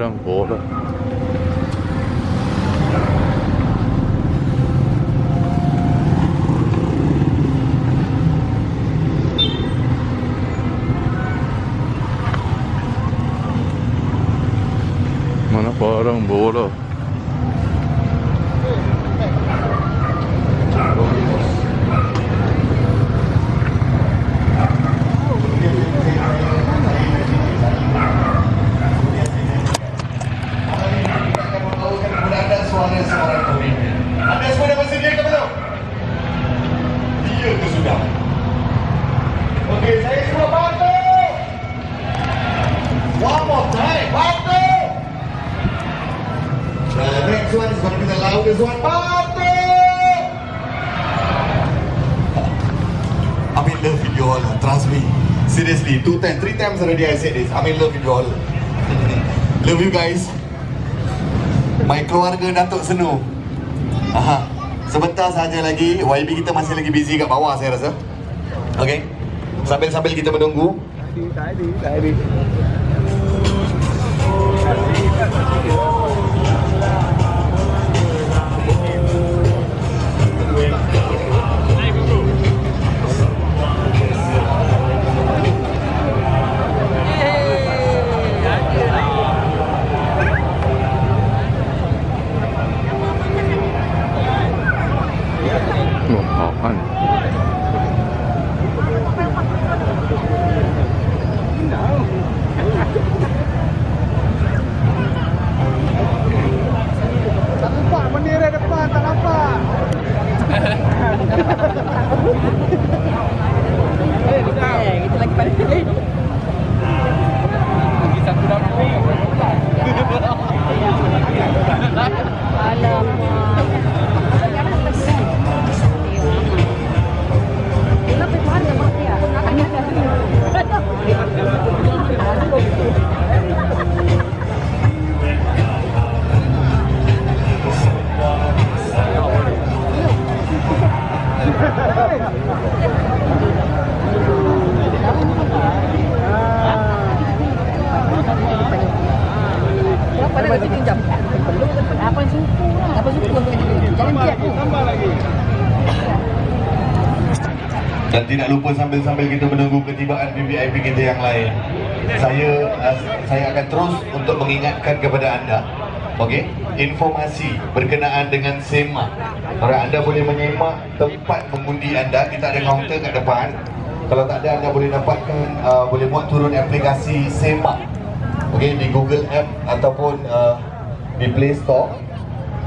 padang bola. Mana padang bola? Anda semua dah bersedia ke belum? Dia tu sudah. Okey, saya semua bantu. One more time, bantu. The next one is going to be the loudest one. Bantu. I'm in love with you all, trust me. Seriously, 2 times, 3 times already I said this. I'm in love with you all. Love you guys. My keluarga Datuk Senu. Aha. Sebentar saja lagi, YB kita masih lagi busy kat bawah saya rasa. Okay. Sambil-sambil kita menunggu. Tadi. Apaan? Tak nampak bendera depan, tak nampak. Kita lagi pada sini. Kita sudah Dan tidak lupa sambil-sambil kita menunggu ketibaan VVIP kita yang lain, saya akan terus untuk mengingatkan kepada anda, okey, informasi berkenaan dengan SEMA. Anda boleh menyemak tempat mengundi anda. Kita ada kaunter kat depan. Kalau tak ada, anda boleh dapatkan, boleh buat turun aplikasi SEMA, okey, di Google App ataupun di Play Store.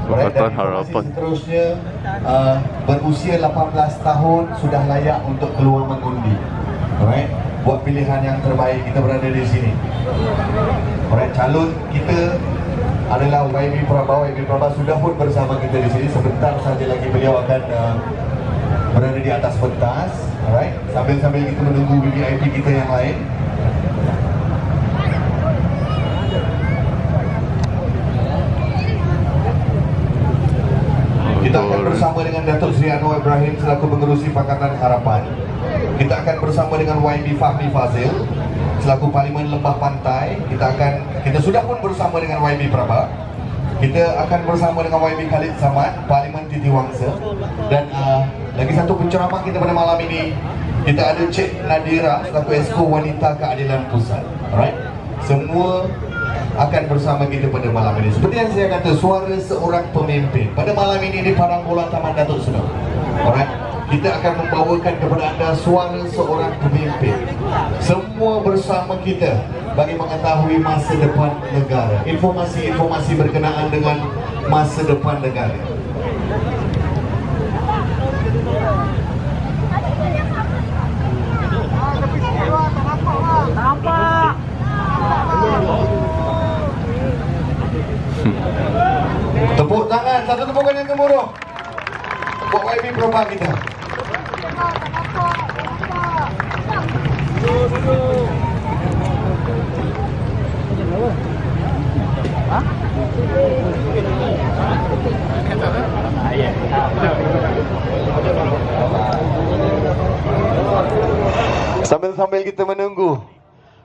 Jabatan Harapan. Seterusnya, berusia 18 tahun sudah layak untuk keluar mengundi. Alright, buat pilihan yang terbaik. Kita berada di sini. Alright, calon kita adalah YB Prabha. YB Prabha sudah pun bersama kita di sini. Sebentar saja lagi beliau akan berada di atas pentas. Alright, sambil-sambil kita menunggu VIP kita yang lain. Kita akan bersama dengan Datuk Seri Anwar Ibrahim selaku pengerusi Pakatan Harapan. Kita akan bersama dengan YB Fahmi Fazil selaku Parlimen Lembah Pantai. Kita sudah pun bersama dengan YB Prabha. Kita akan bersama dengan YB Khalid Samad, Parlimen Titi Wangsa. Dan lagi satu penceramah kita pada malam ini, kita ada Cik Nadira selaku Esko Wanita Keadilan Pusat. Alright, semua akan bersama kita pada malam ini. Seperti yang saya kata, suara seorang pemimpin pada malam ini di Padang Bola Taman Datuk Senu. Alright, kita akan membawakan kepada anda suara seorang pemimpin. Semua bersama kita bagi mengetahui masa depan negara. Informasi-informasi berkenaan dengan masa depan negara. nampak. Tepuk tangan, satu tepukan yang gemuruh buat YB Prabha kita. Sambil-sambil kita menunggu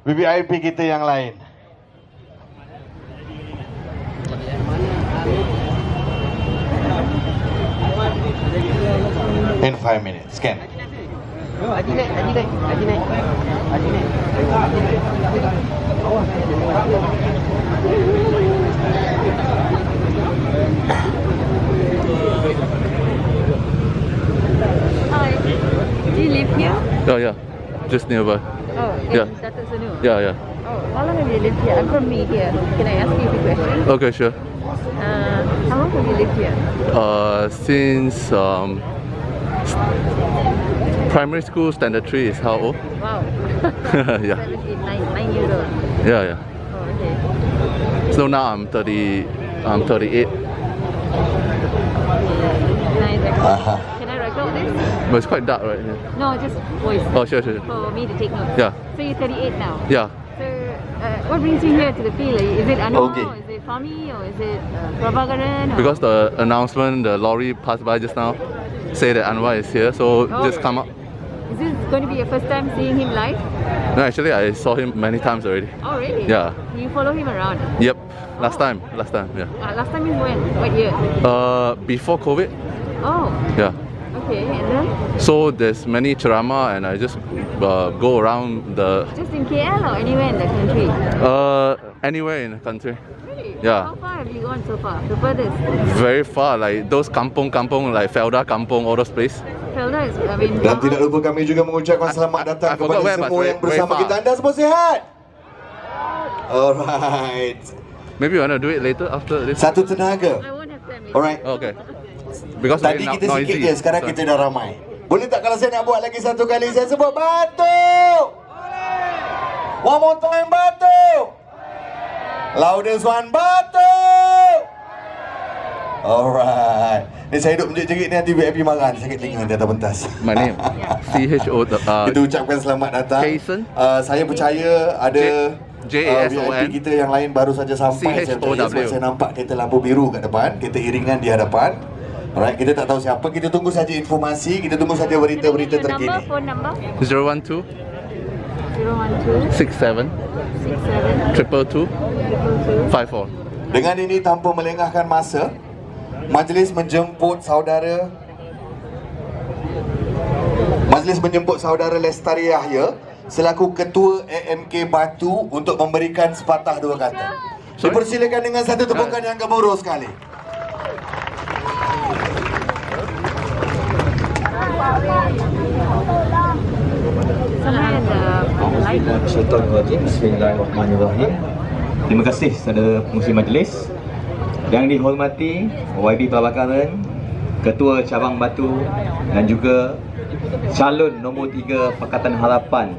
VIP kita yang lain. In 5 minutes. Scan. Haji naik. Hi. Do you live here? Yeah. Just nearby. Oh, Yeah. in Datuk Senu. Yeah. Oh, how long have you lived here? I'm from Me here. Can I ask you a few questions? Okay, sure. How long have you lived here? Since primary school standard 3 is how old? Wow. Yeah. 7, 8, 9 years old. Yeah. Oh, okay. So now I'm 38. Okay. Nice. Aha. Can I record this? But it's quite dark right here. No, just voice. Oh, sure. For me to take notes. Yeah. So you're 38 now? Yeah. So, what brings you here to the field? Is it Anwar, Okay. or is it Fahmi, or is it Prabhakaran? or- Because the announcement, the lorry passed by just now, say that Anwar is here, so Oh. just come up. Is this going to be your first time seeing him live? No, actually I saw him many times already. Oh, really? Yeah. You follow him around? Yep. Last time, yeah. Last time is when? What year? Before COVID, Oh, yeah. okay. And then? So there's many ceramah and I just go around the Just in KL or anywhere in the country? anywhere in the country. Really? Yeah. How far have you gone so far? The furthest? Very far, like those kampung like Felda Kampung, all those places. Felda is, I mean... Dan tidak lupa kami juga mengucapkan selamat datang I forgot kepada where, but semua yang very bersama far. kita. Anda semua sihat? Alright. Maybe you wanna do it later after this? Satu tenaga. I won't have time. Alright. Okay. Because Tadi very kita sikit noisy. je, sekarang So- kita dah ramai. Boleh tak kalau saya nak buat lagi satu kali, saya sebut batuk. One more time, batuk. Loudest one, batuk. Alright. Ni saya duduk menjerit-jerit ni nanti VIP marah ni, sakit telinga di atas pentas. My name, CHO. Kita ucapkan selamat datang. Jason. Saya percaya ada Jason. VIP kita yang lain baru saja sampai. Saya percaya sebab saya nampak kereta lampu biru kat depan, kereta iringan di hadapan. Alright, kita tak tahu siapa, kita tunggu saja informasi, kita tunggu saja berita-berita terkini. Phone number? 012 012 67 67 222 222 54. Dengan ini tanpa melengahkan masa, majlis menjemput saudara Lestari Yahya selaku Ketua AMK Batu untuk memberikan sepatah dua kata. Dipersilakan dengan satu tepukan yang gemuruh sekali. Bismillahirrahmanirrahim. Terima kasih kepada pengurusi majlis. Yang dihormati YB Prabhakaran, Ketua Cabang Batu dan juga calon nombor 3 Pakatan Harapan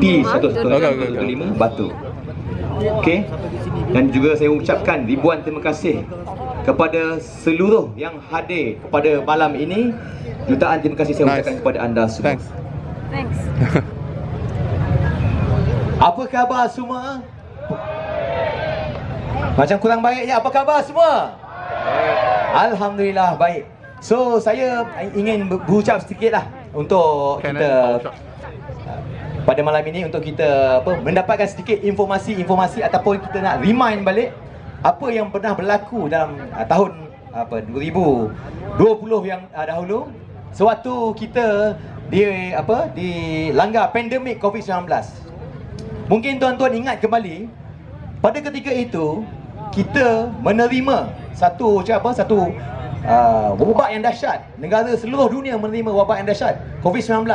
P1125 Batu. Okey. Dan juga saya ucapkan ribuan terima kasih kepada seluruh yang hadir kepada malam ini. Jutaan terima kasih saya ucapkan kepada anda semua. Thanks. Apa khabar semua? Macam kurang baik ya. Apa khabar semua? Alhamdulillah baik. So saya ingin berucap sedikit lah untuk kita pada malam ini, untuk kita mendapatkan sedikit informasi ataupun kita nak remind balik apa yang pernah berlaku dalam tahun 2020 yang dahulu, sewaktu kita dilanggar pandemik COVID-19. Mungkin tuan-tuan ingat kembali, pada ketika itu kita menerima satu wabak yang dahsyat. Negara seluruh dunia menerima wabak yang dahsyat COVID-19.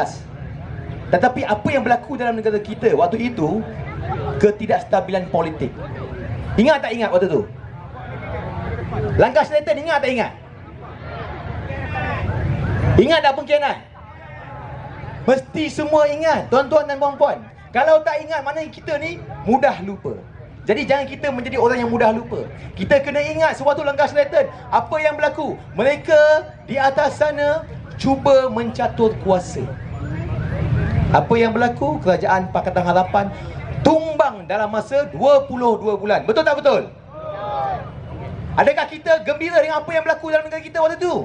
Tetapi apa yang berlaku dalam negara kita waktu itu? Ketidakstabilan politik. Ingat tak ingat waktu tu? Langkah selatan ingat tak ingat? Ingat tak pengkhianat? Mesti semua ingat, tuan-tuan dan puan-puan. Kalau tak ingat, maknanya kita ni mudah lupa. Jadi jangan kita menjadi orang yang mudah lupa. Kita kena ingat sewaktu langkah selatan, apa yang berlaku. Mereka di atas sana cuba mencatur kuasa. Apa yang berlaku? Kerajaan Pakatan Harapan tumbang dalam masa 22 bulan. Betul tak betul? Adakah kita gembira dengan apa yang berlaku dalam negara kita waktu itu?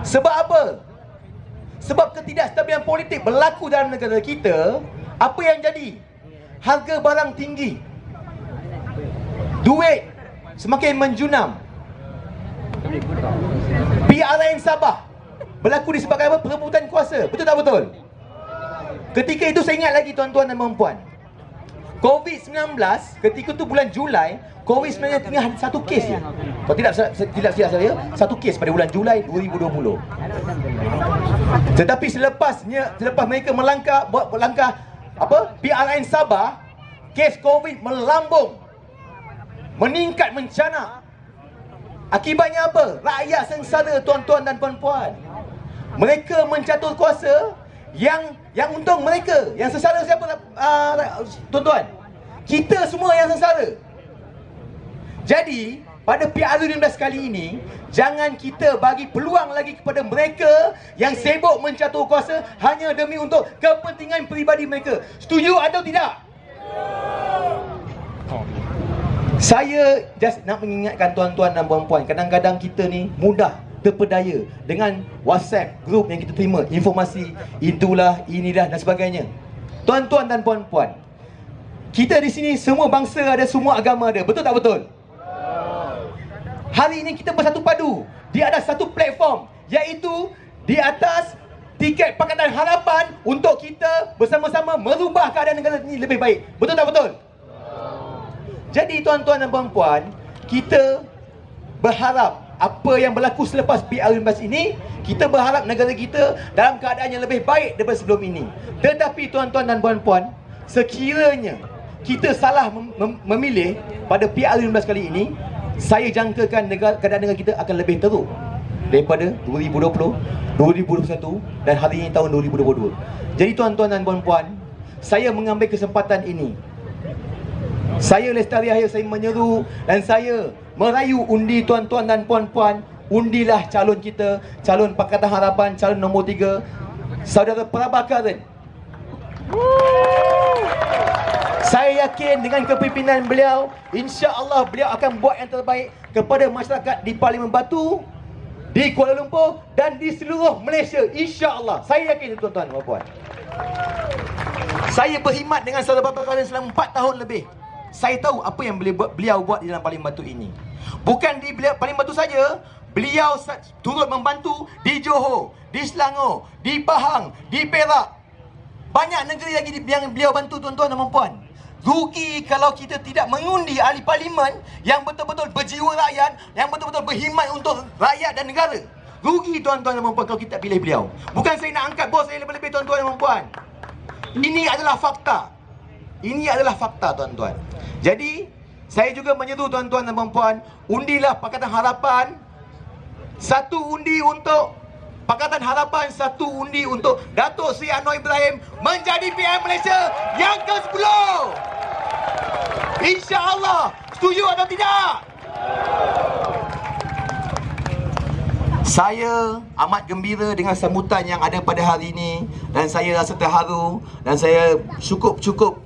Sebab apa? Sebab ketidakstabilan politik berlaku dalam negara kita. Apa yang jadi? Harga barang tinggi, duit semakin menjunam, PRN Sabah berlaku disebabkan apa? Perebutan kuasa. Betul tak betul? Ketika itu saya ingat lagi tuan-tuan dan puan-puan, COVID-19 ketika tu bulan Julai, COVID-19 tengah satu kes je. Kalau tidak silap saya, satu kes pada bulan Julai 2020. Tetapi selepas mereka buat langkah apa? PRN Sabah, kes COVID melambung, meningkat mencanak. Akibatnya apa? Rakyat sengsara tuan-tuan dan puan-puan. Mereka mencatur kuasa, yang untung mereka. Yang sengsara siapa tuan-tuan? Kita semua yang sengsara. Jadi pada PRU 16 kali ini, jangan kita bagi peluang lagi kepada mereka yang sibuk mencatur kuasa hanya demi untuk kepentingan peribadi mereka. Setuju atau tidak? Saya just nak mengingatkan tuan-tuan dan puan-puan, kadang-kadang kita ni mudah terpedaya dengan WhatsApp group yang kita terima informasi itulah, inilah dan sebagainya. Tuan-tuan dan puan-puan, kita di sini semua bangsa ada, semua agama ada. Betul tak betul? Hari ini kita bersatu padu di atas satu platform, iaitu di atas tiket Pakatan Harapan untuk kita bersama-sama merubah keadaan negara ini lebih baik. Betul tak betul? Jadi tuan-tuan dan puan-puan, kita berharap apa yang berlaku selepas PRU 16 ini, kita berharap negara kita dalam keadaan yang lebih baik daripada sebelum ini. Tetapi tuan-tuan dan puan-puan, sekiranya kita salah memilih pada PRU 16 kali ini, saya jangkakan keadaan negara kita akan lebih teruk daripada 2020, 2021 dan hari ini tahun 2022. Jadi tuan-tuan dan puan-puan, saya mengambil kesempatan ini, saya Lestari Akhir, saya menyeru dan saya merayu undi tuan-tuan dan puan-puan, undilah calon kita, calon Pakatan Harapan, calon nombor 3, Saudara Prabhakaran. Saya yakin dengan kepimpinan beliau, insya-Allah beliau akan buat yang terbaik kepada masyarakat di Parlimen Batu, di Kuala Lumpur dan di seluruh Malaysia, insya-Allah. Saya yakin tuan-tuan dan puan. Saya berkhidmat dengan Saudara Prabhakaran selama 4 tahun lebih. Saya tahu apa yang beliau buat di dalam Parlimen Batu ini. Bukan di Parlimen Batu saja, beliau turut membantu di Johor, di Selangor, di Pahang, di Perak. Banyak negeri lagi yang beliau bantu tuan-tuan dan puan. Rugi kalau kita tidak mengundi ahli parlimen yang betul-betul berjiwa rakyat, yang betul-betul berkhidmat untuk rakyat dan negara. Rugi tuan-tuan dan puan kalau kita pilih beliau. Bukan saya nak angkat bos saya lebih-lebih tuan-tuan dan puan. Ini adalah fakta. Ini adalah fakta tuan-tuan. Jadi saya juga menyeru tuan-tuan dan puan, undilah Pakatan Harapan. Satu undi untuk Pakatan Harapan, satu undi untuk Datuk Seri Anwar Ibrahim menjadi PM Malaysia yang ke-10. InsyaAllah. Setuju atau tidak? Saya amat gembira dengan sambutan yang ada pada hari ini, dan saya rasa terharu dan saya cukup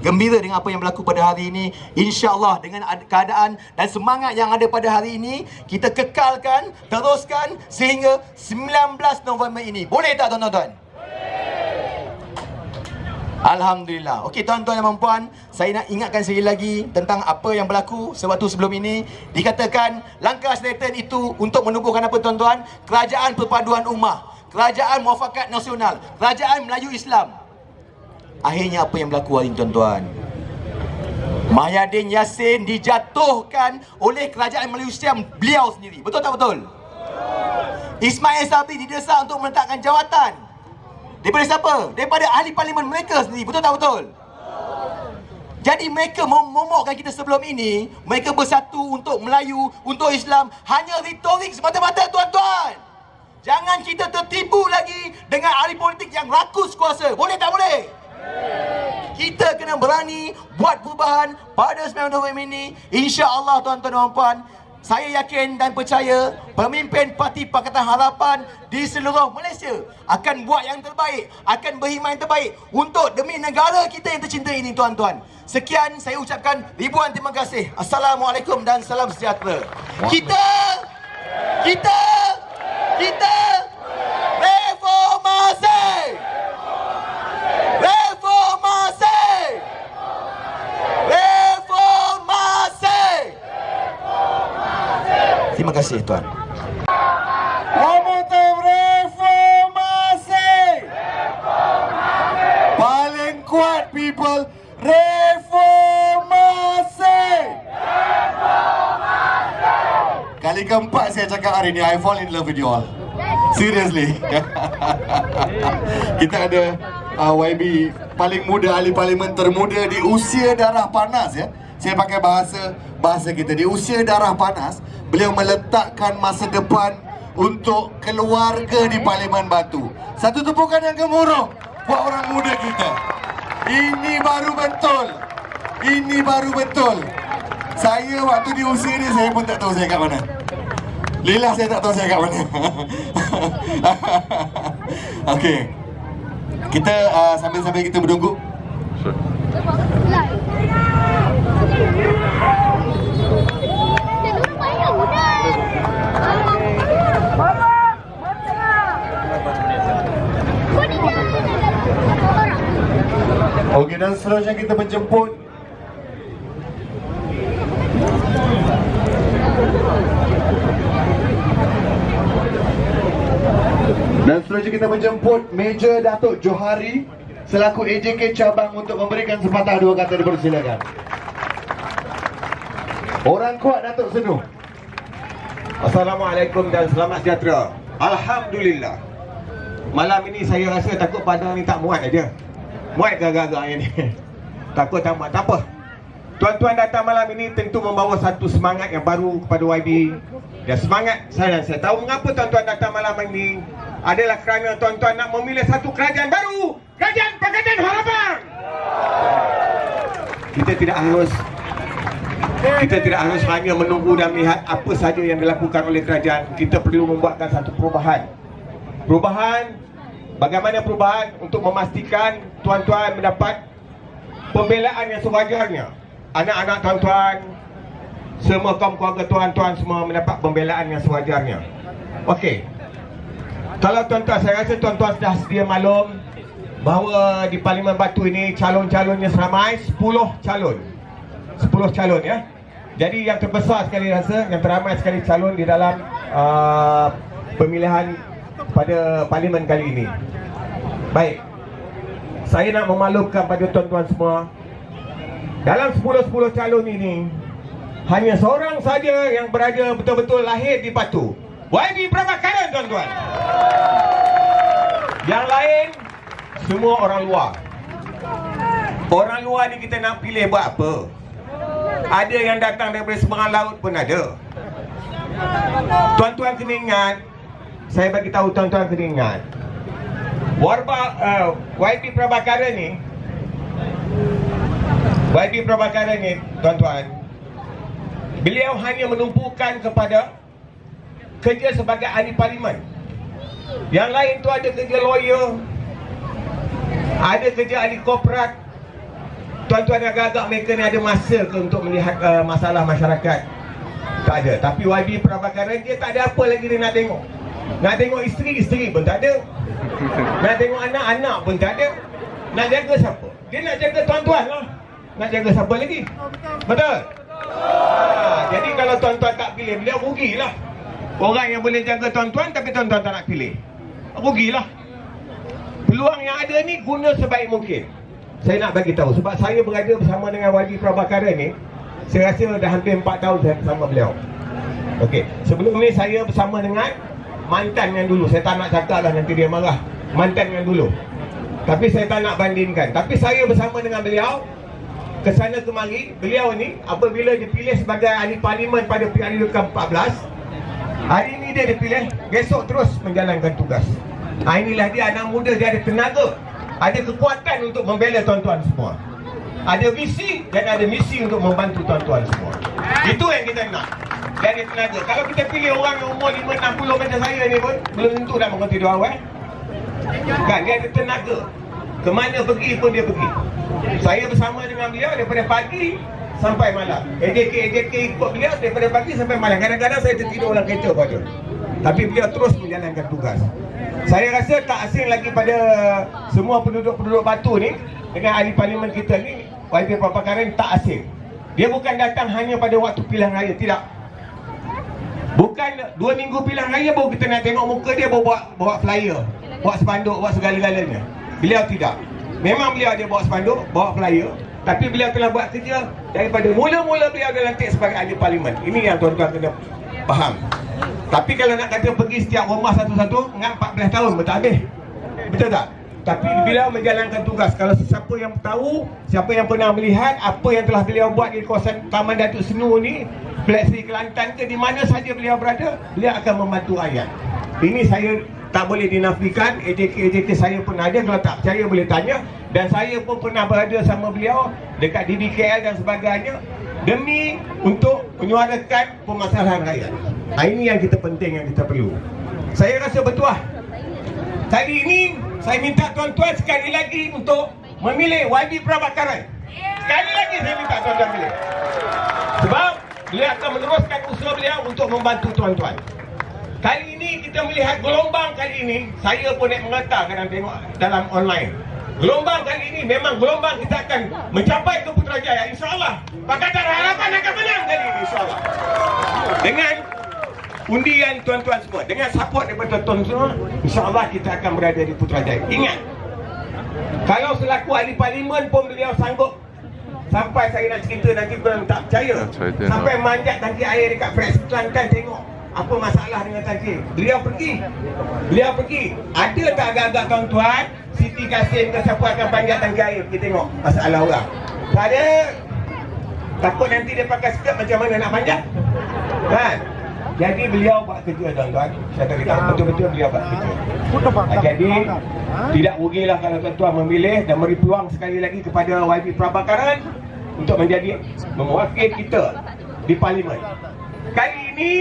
gembira dengan apa yang berlaku pada hari ini. InsyaAllah dengan keadaan dan semangat yang ada pada hari ini, kita kekalkan, teruskan sehingga 19 November ini. Boleh tak tuan-tuan? Alhamdulillah. Okey tuan-tuan dan puan, saya nak ingatkan sekali lagi tentang apa yang berlaku sewaktu sebelum ini. Dikatakan langkah Selatan itu untuk menubuhkan apa tuan-tuan? Kerajaan Perpaduan Ummah, Kerajaan Muafakat Nasional, Kerajaan Melayu Islam. Akhirnya apa yang berlaku hari ini tuan-tuan? Mahyadin Yassin dijatuhkan oleh Kerajaan Melayu Islam beliau sendiri. Betul tak betul? Ismail Sabri didesak untuk meletakkan jawatan. Daripada siapa? Daripada ahli parlimen mereka sendiri. Betul tak betul? Jadi mereka momokkan kita sebelum ini, mereka bersatu untuk Melayu, untuk Islam. Hanya retorik semata-mata tuan-tuan. Jangan kita tertipu lagi dengan ahli politik yang rakus kuasa. Boleh tak boleh? Kita kena berani buat perubahan pada 9 November ini. InsyaAllah tuan-tuan dan puan, saya yakin dan percaya pemimpin Parti Pakatan Harapan di seluruh Malaysia akan buat yang terbaik, akan berkhidmat yang terbaik untuk demi negara kita yang tercinta ini tuan-tuan. Sekian saya ucapkan ribuan terima kasih. Assalamualaikum dan salam sejahtera. Kita reformasi! Terima kasih tuan. Selamat kuat people. Reformasi. Kali keempat saya cakap hari ni, I fall in love with you all. Seriously. Kita ada YB paling muda, ahli parlimen termuda di usia darah panas ya. Saya pakai bahasa kita, di usia darah panas, beliau meletakkan masa depan untuk keluarga di Parlimen Batu. Satu tepukan yang gemuruh buat orang muda kita. Ini baru betul. Ini baru betul. Saya waktu di usia ni, saya pun tak tahu saya kat mana. Lillah saya tak tahu saya kat mana. Okey. Kita sambil-sambil kita menunggu. Sure. Okey, dan seterusnya kita menjemput Major Datuk Johari selaku AJK cabang untuk memberikan sepatah dua kata, dipersilakan. Orang kuat Datuk Senu. Assalamualaikum dan selamat sejahtera. Alhamdulillah. Malam ini saya rasa takut pada ni tak muat aja. Muat agak-agak yang ni. Takut tak muat. Tak apa. Tuan-tuan datang malam ini tentu membawa satu semangat yang baru kepada YB. Dan semangat saya tahu mengapa tuan-tuan datang malam ini adalah kerana tuan-tuan nak memilih satu kerajaan baru. Kerajaan Pakatan Harapan. Kita tidak harus hanya menunggu dan melihat apa saja yang dilakukan oleh kerajaan. Kita perlu membuatkan satu perubahan. Bagaimana perubahan untuk memastikan tuan-tuan mendapat pembelaan yang sewajarnya. Anak-anak tuan-tuan, semua kaum keluarga tuan-tuan semua mendapat pembelaan yang sewajarnya. Okey. Kalau tuan-tuan, saya rasa tuan-tuan sudah sedia maklum bahawa di Parlimen Batu ini calon-calonnya seramai 10 calon. 10 calon ya. Jadi yang terbesar sekali rasa, yang teramai sekali calon di dalam pemilihan pada Parlimen kali ini. Baik. Saya nak memaklumkan pada tuan-tuan semua, dalam 10 calon ini hanya seorang saja yang berada betul-betul lahir di Batu. YB Prabhakaran, tuan-tuan. Yang lain semua orang luar. Orang luar ni kita nak pilih buat apa? Ada yang datang daripada seberang laut pun ada. Tuan-tuan kena ingat, saya bagi tahu tuan-tuan kena ingat, YB Prabhakaran ni, tuan-tuan, beliau hanya menumpukan kepada kerja sebagai ahli parlimen. Yang lain tu ada kerja lawyer, ada kerja ahli korporat. Tuan-tuan agak-agak mereka ni ada masa ke untuk melihat masalah masyarakat? Tak ada. Tapi YB Prabhakaran dia tak ada apa lagi dia nak tengok. Nak tengok isteri pun tak ada. Nak tengok anak-anak pun tak ada. Nak jaga siapa? Dia nak jaga tuan-tuan lah. Nak jaga siapa lagi? Betul? Jadi kalau tuan-tuan tak pilih beliau, rugilah. Orang yang boleh jaga tuan-tuan tapi tuan-tuan tak nak pilih, rugilah. Peluang yang ada ni guna sebaik mungkin. Saya nak bagi tahu sebab saya berada bersama dengan YB Prabhakaran ni. Saya rasa dah hampir 4 tahun saya bersama beliau. Okey, sebelum ni saya bersama dengan mantan yang dulu. Saya tak nak cakap lah, nanti dia marah. Mantan yang dulu. Tapi saya tak nak bandingkan. Tapi saya bersama dengan beliau kesana kemari. Beliau ni apabila dipilih sebagai ahli parlimen pada periode ke-14, hari ini dia dipilih, besok terus menjalankan tugas. Inilah dia anak muda, dia ada tenaga, ada kekuatan untuk membela tuan-tuan semua. Ada visi dan ada misi untuk membantu tuan-tuan semua. Itu yang kita nak. Dia ada tenaga. Kalau kita pilih orang yang umur 5-60 macam saya ni pun belum tentu dah bangun tidur awal. Kan, dia ada tenaga. Kemana pergi pun dia pergi. Saya bersama dengan beliau daripada pagi sampai malam. AJK ikut beliau daripada pagi sampai malam. Kadang-kadang saya tertidur dalam kereta pada. Tapi beliau terus menjalankan tugas. Saya rasa tak asing lagi pada semua penduduk-penduduk Batu ni dengan ahli parlimen kita ni. YB Prabhakaran tak asing. Dia bukan datang hanya pada waktu pilihan raya, tidak. Bukan 2 minggu pilihan raya baru kita nak tengok muka dia, bawa flyer, buat spanduk, buat segala-galanya. Beliau tidak. Memang beliau ada bawa spanduk, bawa flyer, tapi beliau telah buat kerja daripada mula-mula beliau dilantik sebagai ahli parlimen. Ini yang tuan-tuan kena faham. Tapi kalau nak kata pergi setiap rumah satu-satu, ingat 14 tahun betul habis. Betul tak? Tapi beliau menjalankan tugas. Kalau siapa yang tahu, siapa yang pernah melihat apa yang telah beliau buat di kawasan Taman Datuk Senu ni, Black Seri Kelantan ke, di mana saja beliau berada, beliau akan membantu rakyat. Ini saya tak boleh dinafikan. AJK saya pun ada, kalau tak percaya boleh tanya. Dan saya pun pernah berada sama beliau dekat DDKL dan sebagainya, demi untuk menyuarakan permasalahan rakyat. Ini yang kita penting, yang kita perlu. Saya rasa bertuah. Kali ini saya minta tuan-tuan sekali lagi untuk memilih YB Prabhakaran. Sekali lagi saya minta tuan-tuan pilih. Sebab beliau akan meneruskan usaha beliau untuk membantu tuan-tuan. Kali ini kita melihat gelombang kali ini, saya pun nak mengata kadang tengok dalam online. Gelombang kali ini memang gelombang kita akan mencapai ke Putrajaya, insya-Allah. Pakatan Harapan akan menang kali ini, insya-Allah. Dengan undian tuan-tuan semua, dengan support daripada tuan-tuan semua, insya-Allah kita akan berada di Putrajaya. Ingat, kalau selaku ahli parlimen pun beliau sanggup, sampai saya nak cerita nanti korang tak percaya, sampai manjat tangki air dekat Fresh Kelantan, tengok apa masalah dengan tangki. Beliau pergi. Ada tak agak-agak tuan-tuan Siti Kasim ke siapa akan panjat tangki air pergi tengok masalah orang? Tak ada. Takut nanti dia pakai skirt, macam mana nak panjat, kan? Jadi beliau buat kerja, tuan-tuan. Saya beritahu betul-betul beliau buat kerja. Jadi tidak rugilah kalau tuan-tuan memilih dan beri peluang sekali lagi kepada YB Prabhakaran untuk menjadi mewakil kita di parlimen. Kali ini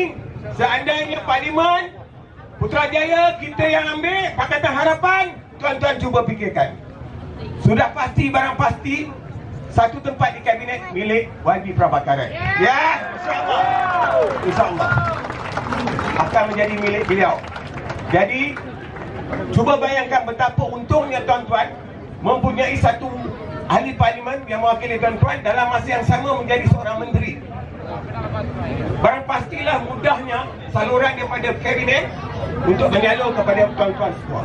seandainya parlimen Putrajaya kita yang ambil, Pakatan Harapan, tuan-tuan cuba fikirkan. Sudah pasti, barang pasti, satu tempat di kabinet milik YB Prabhakaran. Ya, insya-Allah. Insya-Allah akan menjadi milik beliau. Jadi cuba bayangkan betapa untungnya tuan-tuan mempunyai satu ahli parlimen yang mewakili tuan-tuan dalam masa yang sama menjadi seorang menteri. Barang pastilah mudahnya saluran daripada kabinet untuk menyalur kepada tuan-tuan semua.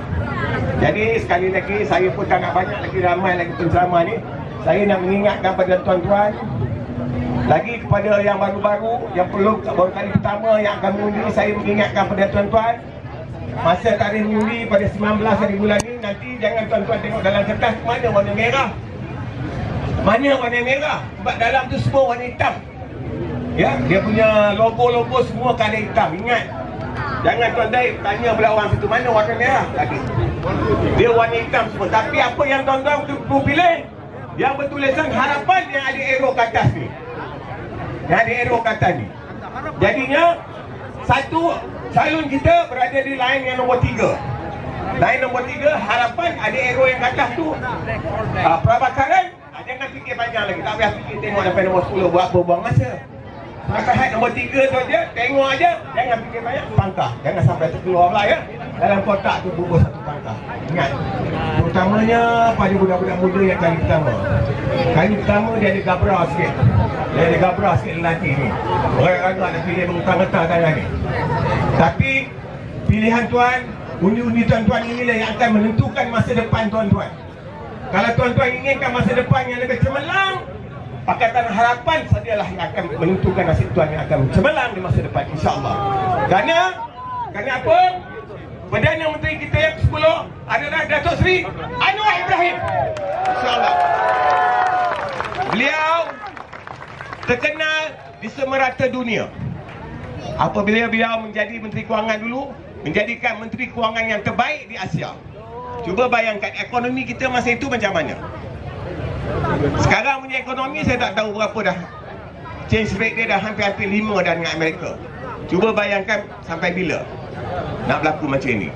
Jadi sekali lagi, saya pun tak nak banyak lagi, ramai lagi penceramah ni. Saya nak mengingatkan pada tuan-tuan, lagi kepada yang baru-baru, yang belum baru kali pertama yang akan mengundi, saya mengingatkan pada tuan-tuan, masa tarikh mengundi pada 19 hari bulan ni, nanti jangan tuan-tuan tengok dalam kertas mana warna merah. Mana warna merah? Sebab dalam tu semua warna hitam. Ya, dia punya logo-logo semua colour hitam. Ingat, jangan tuan-tuan tanya pula orang situ mana warna merah lagi. Dia warna hitam semua. Tapi apa yang tuan-tuan perlu pilih, yang bertulisan harapan yang ada arrow ke atas ni. Yang ada arrow ke atas ni. Jadinya satu salon kita berada di line yang nombor 3. Line nombor 3, harapan ada arrow yang ke atas tu. Prabhakaran, jangan fikir panjang lagi. Tak payah fikir tengok sampai nombor 10 buat apa, buang masa. Nasihat nombor 3 tu aja, tengok aja, jangan fikir banyak, pangkah. Jangan sampai terkeluar pula ya. Dalam kotak tu bubur satu pangkah. Ingat, terutamanya pada budak-budak muda yang kali pertama. Kali pertama dia ada gabra sikit. Dia ada gabra sikit lelaki ni. Orang-orang nak pilih berutang-utang tangan ni. Tapi pilihan tuan, undi-undi tuan-tuan inilah yang akan menentukan masa depan tuan-tuan. Kalau tuan-tuan inginkan masa depan yang lebih cemerlang, Pakatan Harapan sajalah yang akan menentukan nasib tuan yang akan cemerlang di masa depan, insya-Allah. Kerana apa? Perdana Menteri kita yang ke-10 adalah Datuk Seri Anwar Ibrahim. Insya-Allah. Beliau terkenal di semerata dunia. Apabila beliau menjadi Menteri Kewangan dulu, menjadikan Menteri Kewangan yang terbaik di Asia. Cuba bayangkan ekonomi kita masa itu macam mana. Sekarang punya ekonomi saya tak tahu berapa dah. Change rate dia dah hampir-hampir 5 dah dengan Amerika. Cuba bayangkan sampai bila nak berlaku macam ini.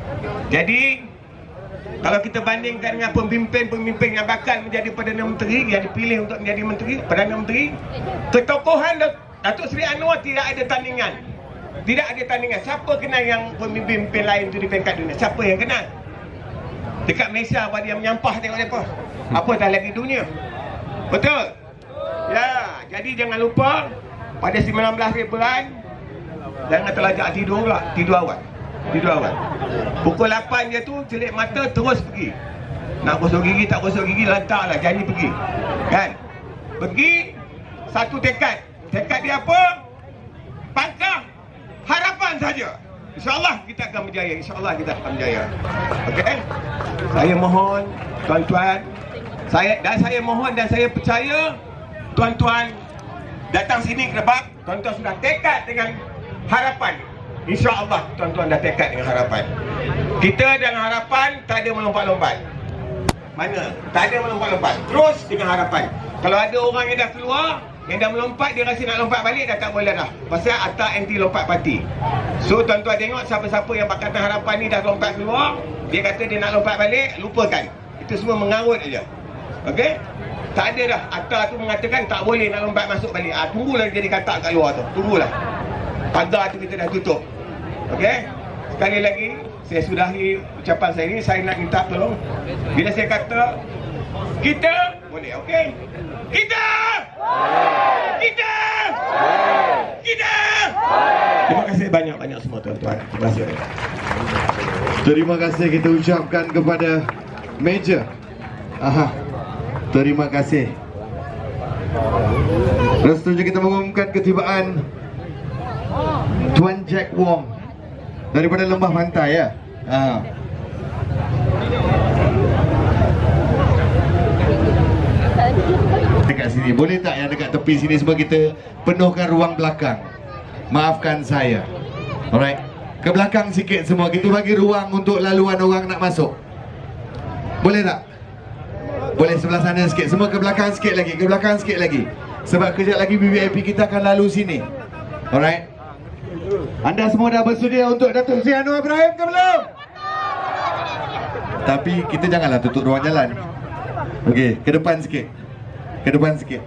Jadi kalau kita bandingkan dengan pemimpin-pemimpin yang bakal menjadi Perdana Menteri, yang dipilih untuk menjadi Menteri, Perdana Menteri, ketokohan Datuk Seri Anwar tidak ada tandingan. Tidak ada tandingan. Siapa kenal yang pemimpin lain tu di peringkat dunia? Siapa yang kenal? Dekat Malaysia apa dia menyampah tengok mereka. Apa dah lagi dunia. Betul? Ya, jadi jangan lupa pada 19 Februari jangan terlajak tidur pula, tidur awal. Pukul 8 dia tu celik mata terus pergi. Nak gosok gigi, tak gosok gigi, lantaklah, janji pergi. Kan? Pergi, satu tekad. Tekad dia apa? Pangkah harapan saja. InsyaAllah kita akan berjaya. InsyaAllah kita akan berjaya. Okey? Saya mohon, tuan-tuan, saya mohon dan saya percaya tuan-tuan datang sini sebab tuan-tuan sudah tekad dengan harapan. InsyaAllah tuan-tuan dah tekad dengan harapan. Kita dengan harapan tak ada melompat-lompat. Mana? Tak ada melompat-lompat. Terus dengan harapan. Kalau ada orang yang dah keluar, yang dah melompat, dia rasa nak lompat balik, dah tak boleh dah. Pasal atas anti lompat parti. So tuan-tuan tengok siapa-siapa yang Pakatan Harapan ni dah lompat keluar, dia kata dia nak lompat balik, lupakan. Itu semua mengarut aja. Okey? Tak ada dah. Atas tu mengatakan tak boleh nak lompat masuk balik. Tunggulah jadi katak kat luar tu. Tunggulah. Pagar tu kita dah tutup. Okey? Sekali lagi, saya sudahi ucapan saya ini. Saya nak minta tolong. Bila saya kata kita, boleh, okey? Kita! Kita! Kita! Terima kasih banyak-banyak semua tuan-tuan. Terima kasih. Terima kasih kita ucapkan kepada Major. Terima kasih. Dan seterusnya kita mengumumkan ketibaan Tuan Jack Wong daripada Lembah Pantai ya. Dekat sini, boleh tak yang dekat tepi sini semua kita penuhkan ruang belakang. Maafkan saya. Alright. Ke belakang sikit semua, kita bagi ruang untuk laluan orang nak masuk. Boleh tak? Boleh sebelah sana sikit. Semua ke belakang sikit lagi. Ke belakang sikit lagi. Sebab kejap lagi VVIP kita akan lalu sini. Alright. Anda semua dah bersedia untuk Datuk Seri Anwar Ibrahim ke belum? Tapi kita janganlah tutup ruang jalan. Okey, ke depan sikit. Ke depan sikit.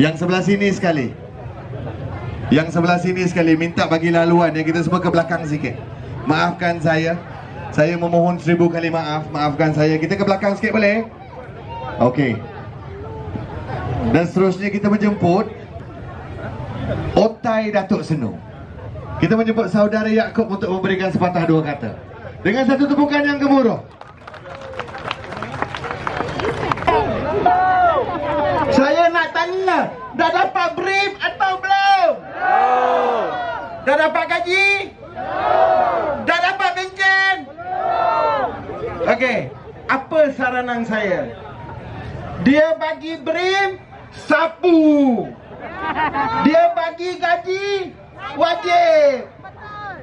Yang sebelah sini sekali. Yang sebelah sini sekali minta bagi laluan yang kita semua ke belakang sikit. Maafkan saya. Saya memohon 1000 kali maaf. Maafkan saya. Kita ke belakang sikit boleh? Okey. Dan seterusnya kita menjemput Otai Datuk Senu. Kita menjemput saudara Yaakob untuk memberikan sepatah dua kata. Dengan satu tepukan yang gemuruh. Saya nak tanya, dah dapat brief atau belum? Dah dapat gaji? Dah dapat bencen? Okey, apa saranan saya? Dia bagi brief, sapu. Dia bagi gaji, wajib.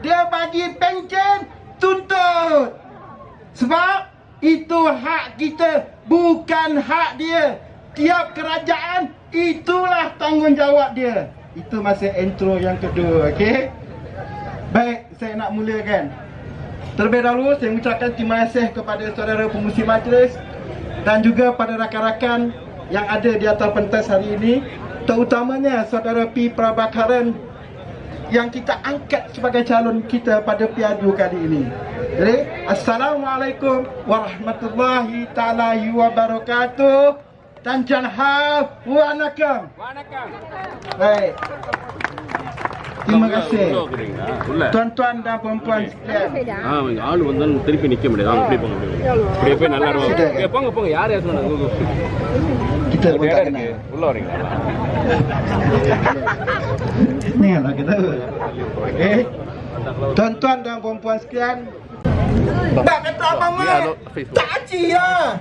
Dia bagi pencen, tuntut. Sebab itu hak kita, bukan hak dia. Tiap kerajaan, itulah tanggungjawab dia. Itu masa intro yang kedua, okey? Baik, saya nak mulakan. Terlebih dahulu, saya mengucapkan terima kasih kepada saudara pengurusi majlis dan juga pada rakan-rakan yang ada di atas pentas hari ini, terutamanya saudara P. Prabakaran yang kita angkat sebagai calon kita pada piadu kali ini. Jadi, Assalamualaikum warahmatullahi ta'ala wabarakatuh. Dan janhab wanakam. Baik. Terima kasih. Tuan-tuan dan puan-puan sekalian. ஆளு வந்தாலும் திருப்பி நிக்க முடியாது. அவங்க இப்படி போங்க. இப்படியே போய் நல்லா இருக்கும். போங்க போங்க. யார் யார் சொன்னாங்க? Kita pun tak kenal. உள்ள வரீங்களா? Ni lah kita. Tuan-tuan dan puan-puan sekalian. Tak kata apa mak. Tak aci lah.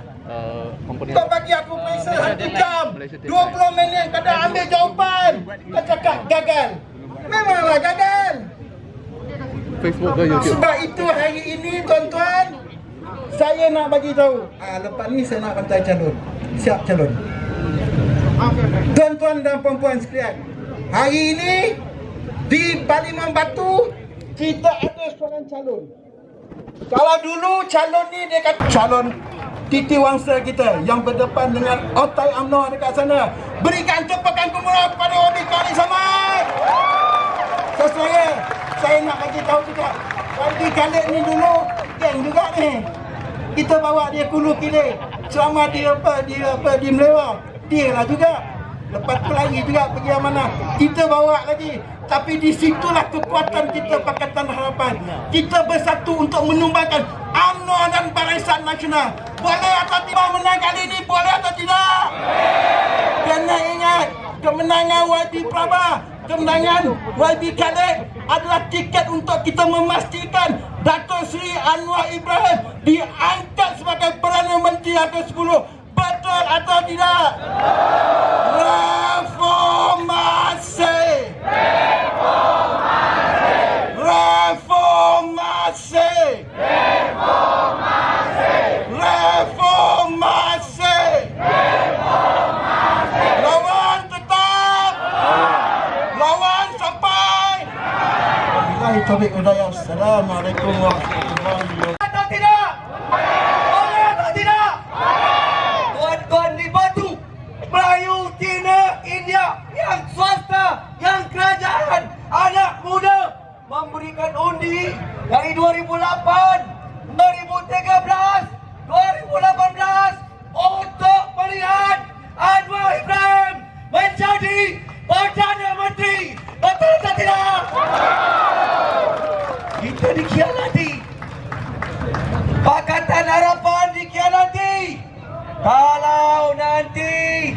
Kau bagi aku periksa 1 jam 20 minit kau dah ambil jawapan. Kau cakap gagal. Memanglah gagal. Facebook ke YouTube? Sebab itu hari ini tuan-tuan, saya nak bagi tahu. Lepas ni saya nak hantar calon. Siap calon. Tuan-tuan dan puan-puan sekalian, hari ini di Parlimen Batu kita ada seorang calon. Kalau dulu calon ni dia kata calon Titi Wangsa kita yang berdepan dengan Otai UMNO dekat sana. Berikan tepukan gemuruh kepada Wabi Kali Samad. So saya nak bagi tahu juga, Wabi Khalid ni dulu geng juga ni. Kita bawa dia Kulu Kile. Selama dia di Melewah, dia lah juga. Lepas tu lagi juga pergi yang mana, kita bawa lagi. Tapi di situlah kekuatan kita Pakatan Harapan. Kita bersatu untuk menumbangkan UMNO dan Barisan Nasional. Boleh atau tidak menang kali ini? Boleh atau tidak? Kena ingat, kemenangan YB Praba, kemenangan YB Khaled adalah tiket untuk kita memastikan Dato' Seri Anwar Ibrahim diangkat sebagai Perdana Menteri ke-10. Betul atau tidak? Reformasi! Reformasi! Reformasi! Lawan tetap! Lawan sampai! Wabillahi taufiq wal hidayah. Assalamualaikum warahmatullahi wabarakatuh. Atau tidak? Boleh atau tidak? Tuan-tuan di Batu, Melayu, Cina, India, yang swasta, yang kerajaan, anak muda memberikan undi dari 2008, 2013, 2018 untuk melihat Anwar Ibrahim menjadi Perdana Menteri. Betul atau tidak? Kita dikhianati. Pakatan Harapan dikhianati. Kalau nanti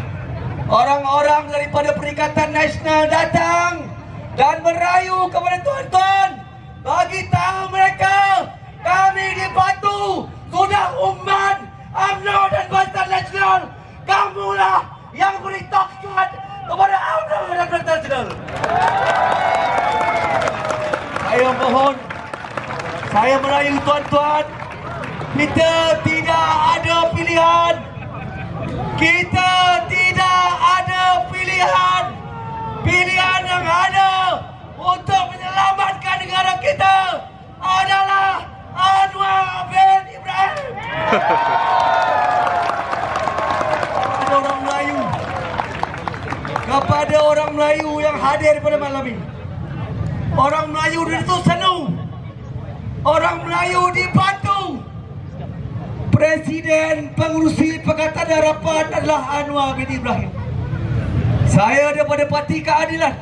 orang-orang daripada Perikatan Nasional datang dan merayu kepada tuan-tuan, bagi tahu mereka kami di Batu sudah umman UMNO dan Barisan Nasional. Kamulah yang beri takat kepada UMNO dan Barisan Nasional. Saya mohon, saya merayu tuan-tuan, kita tidak ada pilihan. Kita tidak ada pilihan. Pilihan yang ada untuk menyelamatkan negara kita adalah Anwar bin Ibrahim. Kepada orang Melayu yang hadir pada malam ini, orang Melayu di Terengganu, orang Melayu di Batu, Presiden Pengerusi Pakatan Harapan adalah Anwar bin Ibrahim. Saya daripada Parti Keadilan.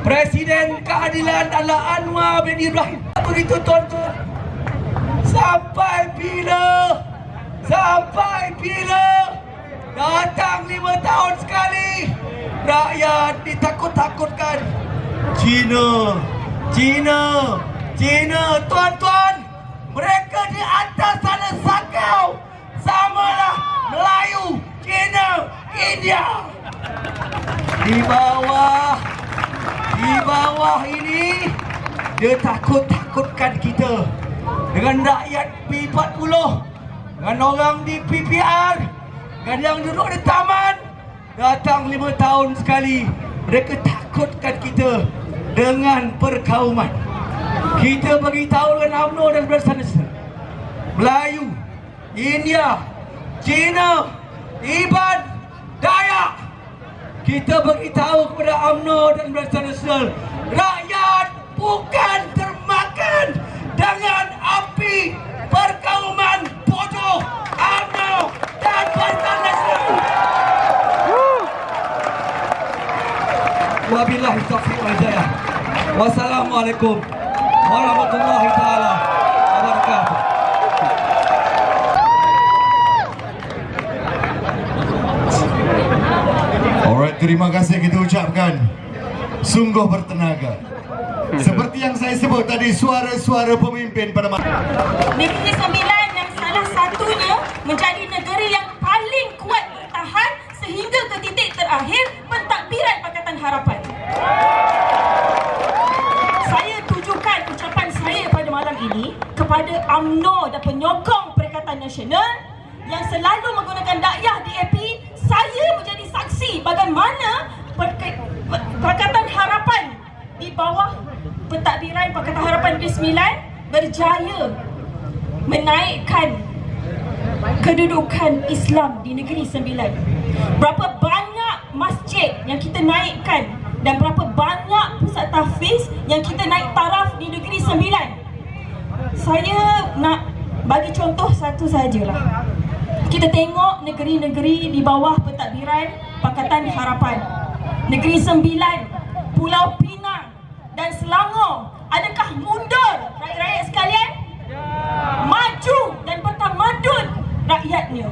Presiden Keadilan adalah Anwar bin Ibrahim. Begitu tuan-tuan. Sampai bila? Sampai bila? Datang 5 tahun sekali. Rakyat ditakut-takutkan. Cina, Cina, Cina. Tuan-tuan, mereka di atas sana sakau. Samalah Melayu, Cina, India. Di bawah ini dia takut-takutkan kita dengan rakyat P40, dengan orang di PPR, dengan yang duduk di taman. Datang 5 tahun sekali, mereka takutkan kita dengan perkauman. Kita bagi tahu dengan UMNO dan Barisan Nasional, Melayu, India, Cina, Iban, Dayak. Kita beritahu kepada UMNO dan Barisan Nasional, rakyat bukan termakan dengan api perkauman bodoh UMNO dan Barisan Nasional. Wabillahi taufiq wal hidayah. Wassalamualaikum warahmatullahi taala wabarakatuh. Alright, terima kasih kita ucapkan. Sungguh bertenaga. Seperti yang saya sebut tadi, suara-suara pemimpin pada Negeri Sembilan yang salah satunya menjadi negeri yang paling kuat bertahan sehingga ke titik terakhir pentadbiran Pakatan Harapan. Saya tujukan ucapan saya pada malam ini kepada UMNO dan penyokong Perikatan Nasional yang selalu menggunakan dakwah DAP. Saya menjadi saksi bagaimana Pakatan Harapan di bawah pentadbiran Pakatan Harapan Negeri 9 berjaya menaikkan kedudukan Islam di Negeri Sembilan. Berapa banyak masjid yang kita naikkan dan berapa banyak pusat tahfiz yang kita naik taraf di Negeri Sembilan. Saya nak bagi contoh satu sajalah. Kita tengok negeri-negeri di bawah pentadbiran Pakatan Harapan. Negeri Sembilan, Pulau Pinang dan Selangor, adakah mundur rakyat-rakyat sekalian? Maju dan bertamadun rakyatnya.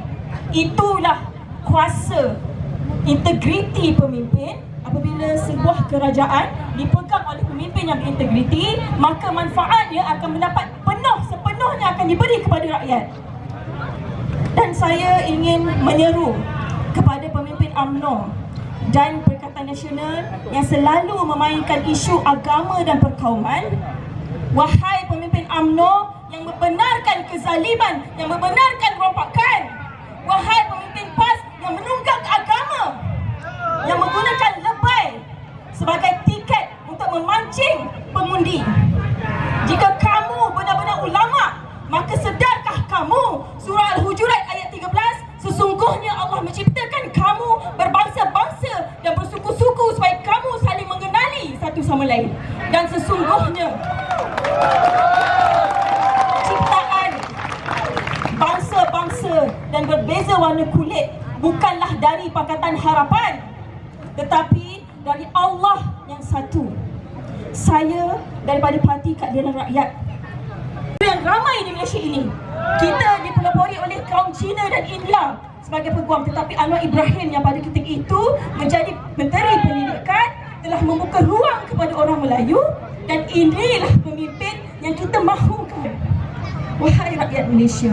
Itulah kuasa, integriti pemimpin. Apabila sebuah kerajaan dipegang oleh pemimpin yang berintegriti, maka manfaatnya akan mendapat sepenuhnya akan diberi kepada rakyat. Dan saya ingin menyeru kepada pemimpin UMNO dan Perikatan Nasional yang selalu memainkan isu agama dan perkauman. Wahai pemimpin UMNO yang membenarkan kezaliman, yang membenarkan rompakan. Wahai pemimpin PAS yang menunggak agama, yang menggunakan lebay sebagai tiket untuk memancing pengundi. Jika kamu benar-benar ulama, maka sedarkah kamu surah Al-Hujurat ayat 13, sesungguhnya Allah menciptakan kamu berbangsa-bangsa dan bersuku-suku supaya kamu saling mengenali satu sama lain. Dan sesungguhnya ciptaan bangsa-bangsa dan berbeza warna kulit bukanlah dari Pakatan Harapan, tetapi dari Allah yang satu. Saya daripada Parti Keadilan Rakyat yang ramai di Malaysia ini, kita dipelopori oleh kaum Cina dan India sebagai peguam, tetapi Anwar Ibrahim yang pada ketika itu menjadi Menteri Pendidikan telah membuka ruang kepada orang Melayu, dan inilah pemimpin yang kita mahukan. Wahai rakyat Malaysia,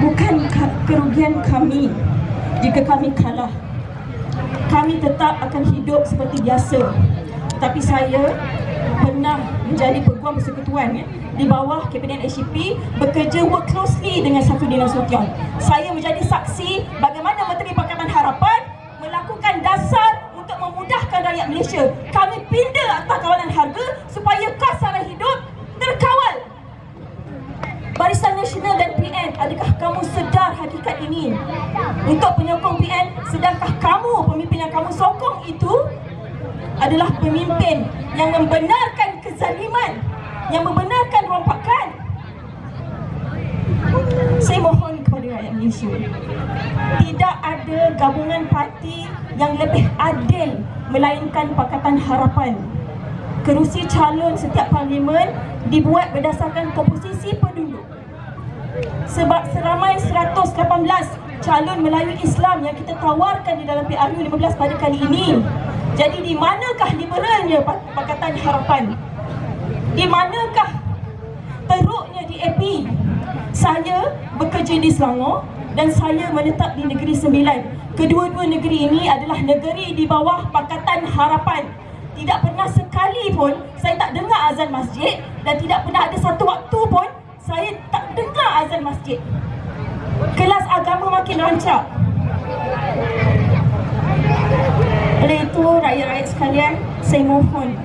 bukan kerugian kami jika kami kalah. Kami tetap akan hidup seperti biasa. Tapi saya pernah menjadi peguam persekutuan di bawah Kabinet HDP, bekerja work closely dengan Saifuddin Nasution. Saya menjadi saksi bagaimana Menteri Pakatan Harapan melakukan dasar untuk memudahkan rakyat Malaysia. Kami pinda Akta Kawalan Harga supaya kos sara hidup terkawal. Barisan Nasional dan PN, adakah kamu sedar hakikat ini? Untuk penyokong PN, sedarkah kamu pemimpin yang kamu sokong itu adalah pemimpin yang membenarkan kezaliman, yang membenarkan rompakan? Saya mohon kepada rakyat Malaysia, tidak ada gabungan parti yang lebih adil melainkan Pakatan Harapan. Kerusi calon setiap parlimen dibuat berdasarkan komposisi penduduk. Sebab seramai 118 calon Melayu Islam yang kita tawarkan di dalam PRU 15 pada kali ini. Jadi di manakah liberalnya Pakatan Harapan? Di manakah teruknya DAP? Saya bekerja di Selangor dan saya menetap di Negeri Sembilan. Kedua-dua negeri ini adalah negeri di bawah Pakatan Harapan. Tidak pernah sekali pun saya tak dengar azan masjid, dan tidak pernah ada satu waktu pun saya tak dengar azan masjid. Kelas agama makin rancak. Oleh itu, rakyat-rakyat sekalian, saya mohon,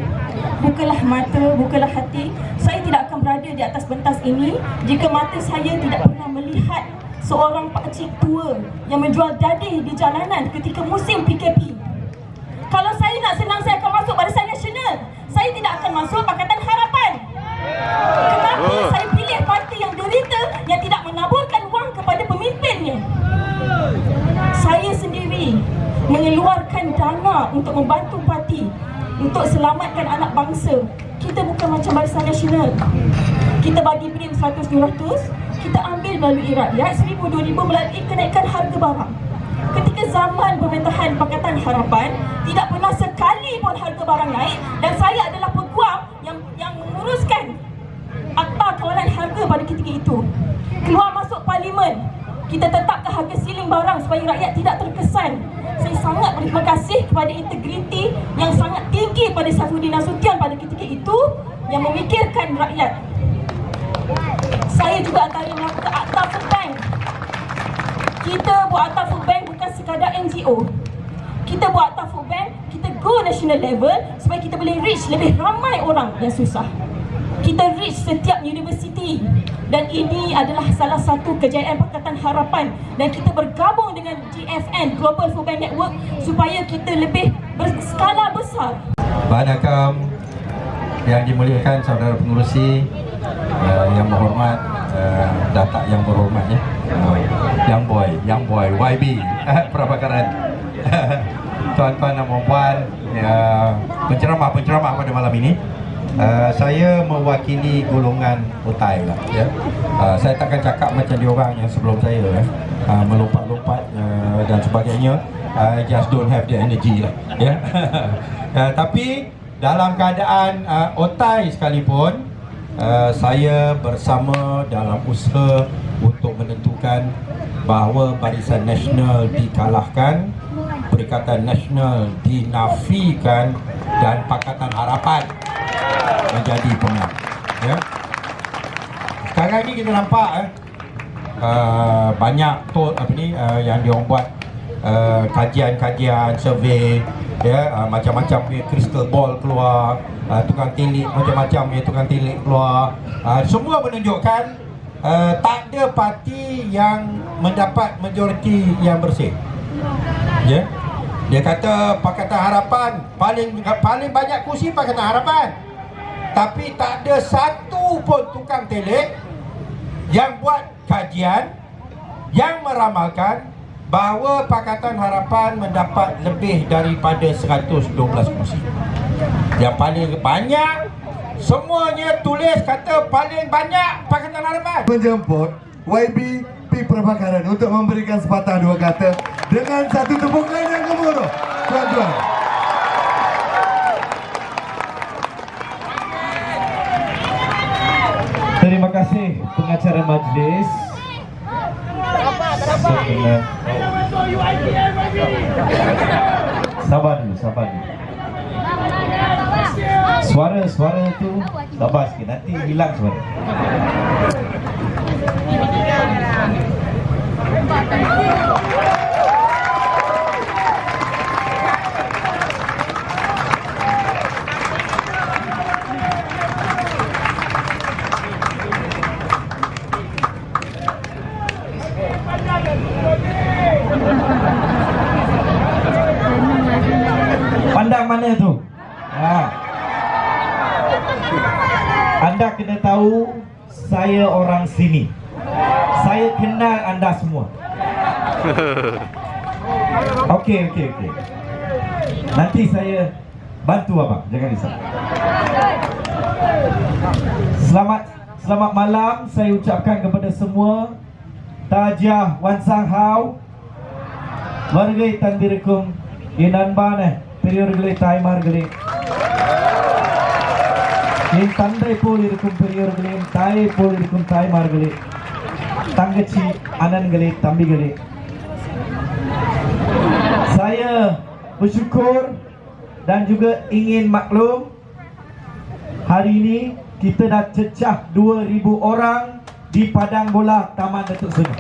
bukalah mata, bukalah hati. Saya tidak akan berada di atas pentas ini jika mata saya tidak pernah melihat seorang pakcik tua yang menjual dadih di jalanan ketika musim PKP. Kalau saya nak senang, saya akan masuk Barisan Nasional. Saya tidak akan masuk Pakatan Harapan. Kenapa saya pilih parti yang derita, yang tidak menaburkan wang kepada pemimpinnya? Saya sendiri mengeluarkan dana untuk membantu parti, untuk selamatkan anak bangsa. Kita bukan macam Barisan Nasional. Kita bagi prim 100-200, kita ambil melalui rakyat 1,000-2,000 melalui kenaikan harga barang. Ketika zaman pemerintahan Pakatan Harapan, tidak pernah sekali pun harga barang naik, dan saya adalah peguam yang menguruskan Akta Kawalan Harga pada ketika itu. Keluar masuk parlimen, kita tetapkan harga siling barang supaya rakyat tidak terkesan. Saya sangat berterima kasih kepada integriti yang sangat tinggi pada Saifuddin Nasution pada ketika itu, yang memikirkan rakyat. Saya juga antara yang melakukan Akta Food Bank. Kita buat Akta Food Bank bukan sekadar NGO. Kita buat Akta Food Bank, kita go national level supaya kita boleh reach lebih ramai orang yang susah. Kita reach setiap universiti, dan ini adalah salah satu kejayaan Pakatan Harapan, dan kita bergabung dengan GFN, Global Food Bank Network, supaya kita lebih berskala besar. Badakam yang dimuliakan saudara pengurusi, yang berhormat, datak yang berhormat ya, Young Boy YB Prabakaran, tuan-tuan dan puan-puan, penceramah pada malam ini. Saya mewakili golongan otai lah, ya. Saya takkan cakap macam diorang yang sebelum saya, melompat-lompat dan sebagainya. I just don't have the energy lah, ya. Tapi dalam keadaan otai sekalipun, saya bersama dalam usaha untuk menentukan bahawa Barisan Nasional dikalahkan, Perikatan Nasional dinafikan dan Pakatan Harapan menjadi pemenang, ya. Sekarang ni kita nampak banyak yang diorang buat kajian-kajian, survey, ya, macam-macam punya crystal ball keluar, tukang tilik macam-macam punya tukang tilik keluar, semua menunjukkan tak ada parti yang mendapat majoriti yang bersih, ya. Dia kata Pakatan Harapan paling banyak kursi Pakatan Harapan, tapi tak ada satu pun tukang telik yang buat kajian yang meramalkan bahawa Pakatan Harapan mendapat lebih daripada 112 kursi. Yang paling banyak, semuanya tulis kata paling banyak Pakatan Harapan. Menjemput YB P. Prabhakaran untuk memberikan sepatah dua kata dengan satu tepuk tangan yang gemuruh, tuan-tuan. Terima kasih pengacara majlis. Sabar dulu. Suara itu sabar sikit, nanti hilang suara. Pandang mana tu? Anda kena tahu saya orang sini. Saya kenal anda semua. Okey. Nanti saya bantu abang, jangan risau. Selamat malam saya ucapkan kepada semua. Tajiah Wan Sang Hau. Wargai tandirkum inan bane periorgale taimargale. In tandai polirukum periorgale tai polirukum taimargale. Tanggaci anangale tambigale. Saya bersyukur dan juga ingin maklum hari ini kita dah cecah 2,000 orang di padang bola Taman Datuk Seri.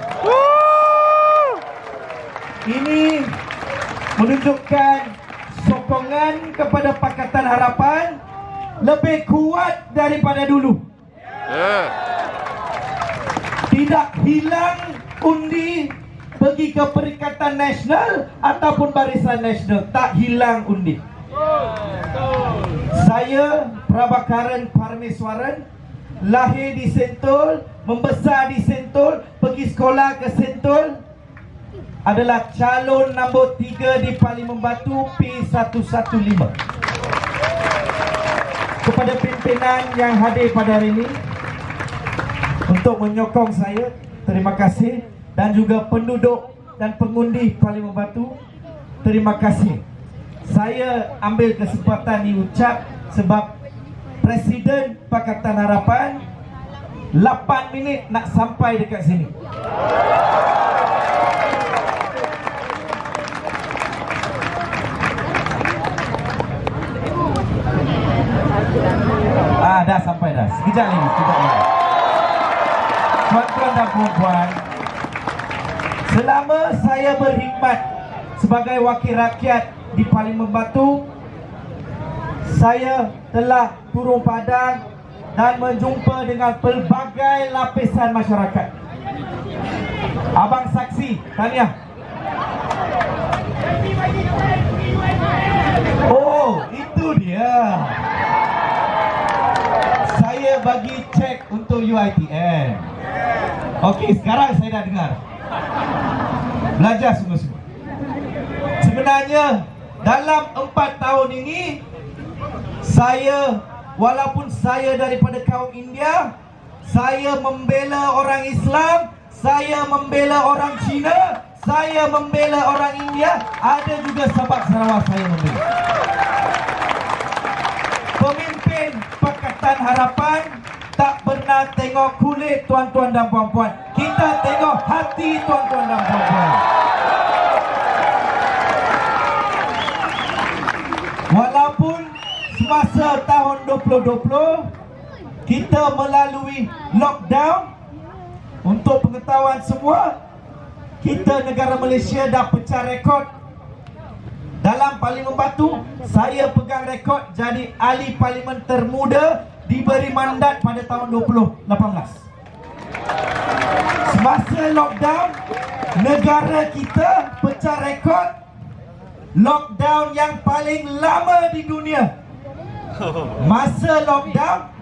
Ini menunjukkan sokongan kepada Pakatan Harapan lebih kuat daripada dulu. Tidak hilang undi pergi ke Perikatan Nasional ataupun Barisan Nasional, tak hilang undi. Saya Prabhakaran Parmeswaran, lahir di Sentul, membesar di Sentul, pergi sekolah ke Sentul, adalah calon nombor 3 di Parlimen Batu P115. Kepada pimpinan yang hadir pada hari ini untuk menyokong saya, terima kasih. Dan juga penduduk dan pengundi Parlimen Batu, terima kasih. Saya ambil kesempatan ini ucap sebab Presiden Pakatan Harapan 8 minit nak sampai dekat sini. Dah sampai dah. Sekejap lagi. Tuan-tuan dan puan-puan, selama saya berkhidmat sebagai wakil rakyat di Parlimen Batu, saya telah turun padang dan berjumpa dengan pelbagai lapisan masyarakat. Abang saksi, tahniah. Oh, itu dia. Saya bagi cek untuk UiTM. Okey, sekarang saya dah dengar. Belajar semua-semua. Sebenarnya sebenarnya dalam 4 tahun ini saya, walaupun saya daripada kaum India, saya membela orang Islam, saya membela orang Cina, saya membela orang India, ada juga Sabak Sarawak saya membela. Pemimpin Pakatan Harapan tak pernah tengok kulit tuan-tuan dan puan-puan. Kita tengok hati tuan-tuan dan puan-puan. Walaupun semasa tahun 2020 kita melalui lockdown, untuk pengetahuan semua, kita negara Malaysia dah pecah rekod. Dalam Parlimen Batu, saya pegang rekod jadi ahli parlimen termuda diberi mandat pada tahun 2018. Semasa lockdown, negara kita pecah rekod lockdown yang paling lama di dunia. Masa lockdown,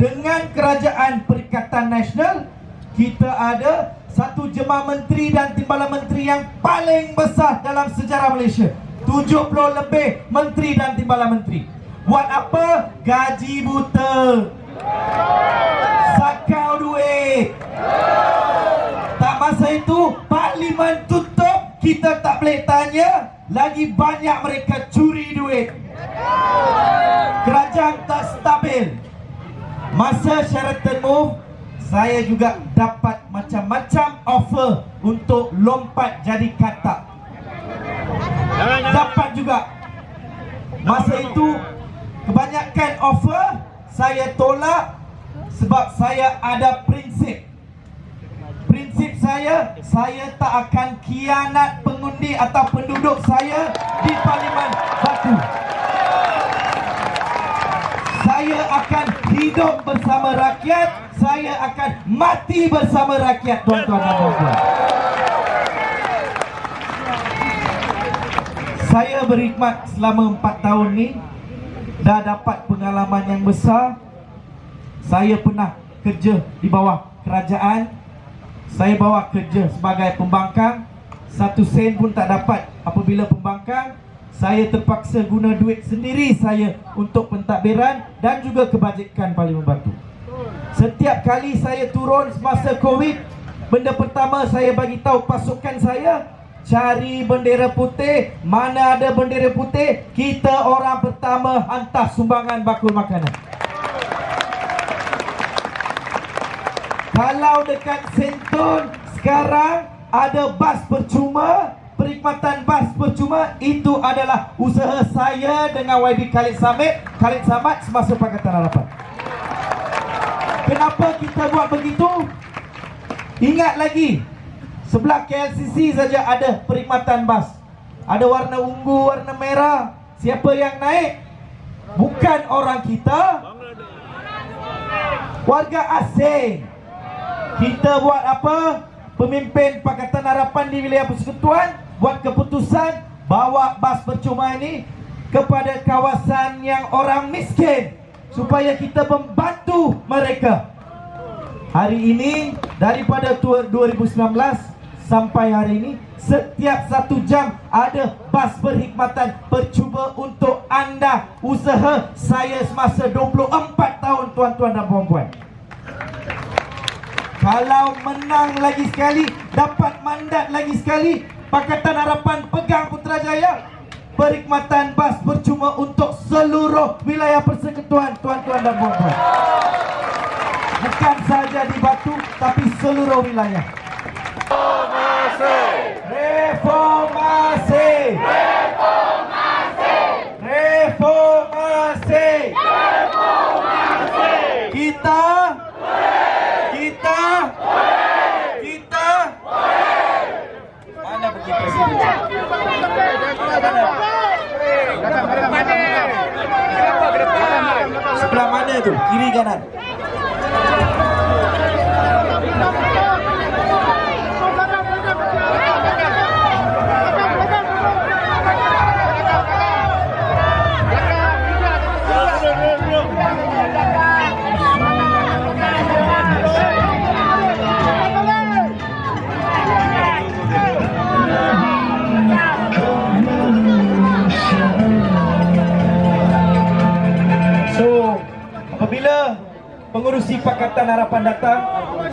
dengan Kerajaan Perikatan Nasional, kita ada satu jemaah menteri dan timbalan menteri yang paling besar dalam sejarah Malaysia. 70 lebih menteri dan timbalan menteri. Buat apa? Gaji buta, sakau duit. Tak masa itu parlimen tutup, kita tak boleh tanya, lagi banyak mereka curi duit. Kerajaan tak stabil. Masa Sheraton Move, saya juga dapat macam-macam offer untuk lompat jadi katak. Dapat juga. Masa itu kebanyakan offer saya tolak sebab saya ada prinsip. Prinsip saya tak akan khianat pengundi atau penduduk saya di Parlimen Batu. Saya akan hidup bersama rakyat, saya akan mati bersama rakyat, tuan-tuan dan puan-puan. Saya berkhidmat selama 4 tahun ni, dah dapat pengalaman yang besar. Saya pernah kerja di bawah kerajaan. Saya bawa kerja sebagai pembangkang, 1 sen pun tak dapat apabila pembangkang. Saya terpaksa guna duit sendiri saya untuk pentadbiran dan juga kebajikan Parlimen Batu. Setiap kali saya turun semasa Covid, benda pertama saya bagi tahu pasukan saya, cari bendera putih. Mana ada bendera putih, kita orang pertama hantar sumbangan bakul makanan. Kalau dekat Sentun sekarang ada bas percuma, perkhidmatan bas percuma, itu adalah usaha saya dengan YB Khalid Samad semasa Pakatan Harapan. Kenapa kita buat begitu? Ingat lagi, sebelah KLCC saja ada perkhidmatan bas. Ada warna ungu, warna merah. Siapa yang naik? Bukan orang kita, warga asing. Kita buat apa? Pemimpin Pakatan Harapan di wilayah persekutuan buat keputusan bawa bas percuma ini kepada kawasan yang orang miskin supaya kita membantu mereka. Hari ini daripada 2019 sampai hari ini, setiap 1 jam ada bas perkhidmatan percuma untuk anda. Usaha saya semasa 24 tahun, tuan-tuan dan puan-puan. Kalau menang lagi sekali, dapat mandat lagi sekali, Pakatan Harapan pegang Putrajaya, perkhidmatan bas percuma untuk seluruh wilayah persekutuan, tuan-tuan dan puan-puan. Bukan saja di Batu, tapi seluruh wilayah. Reformasi! Reformasi! Reformasi! Reformasi! Kita mana pergi presiden? Sebelah mana tu? Kiri kanan? pengurusi Pakatan Harapan datang,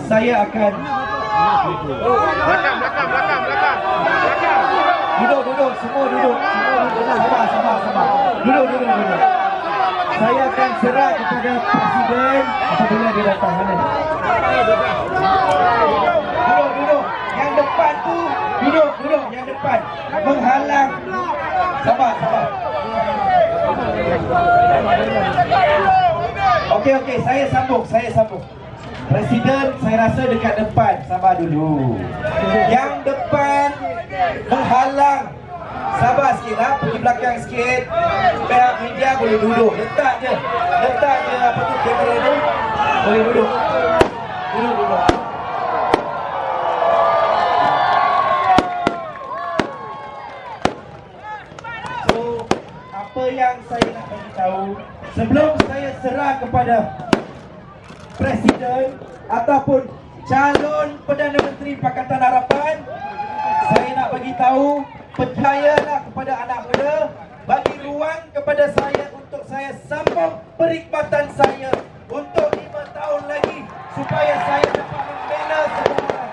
saya akan duduk, semua duduk, sabar. Duduk. Saya akan serah kepada Presiden apabila dia datang. Duduk. Yang depan tu, duduk. Yang depan menghalang. Sabar. Okey, saya sambung. Presiden saya rasa dekat depan. Sabar dulu. Yang depan menghalang. Sabar sikit lah, pergi belakang sikit. Pihak media boleh duduk. Letak je apa tu kamera tu. Boleh duduk. So, apa yang saya nak beritahu sebelum saya serah kepada Presiden ataupun calon Perdana Menteri Pakatan Harapan, saya nak bagi tahu, percayalah kepada anak muda, bagi ruang kepada saya untuk saya sambung perkhidmatan saya untuk 5 tahun lagi supaya saya dapat membela semua orang.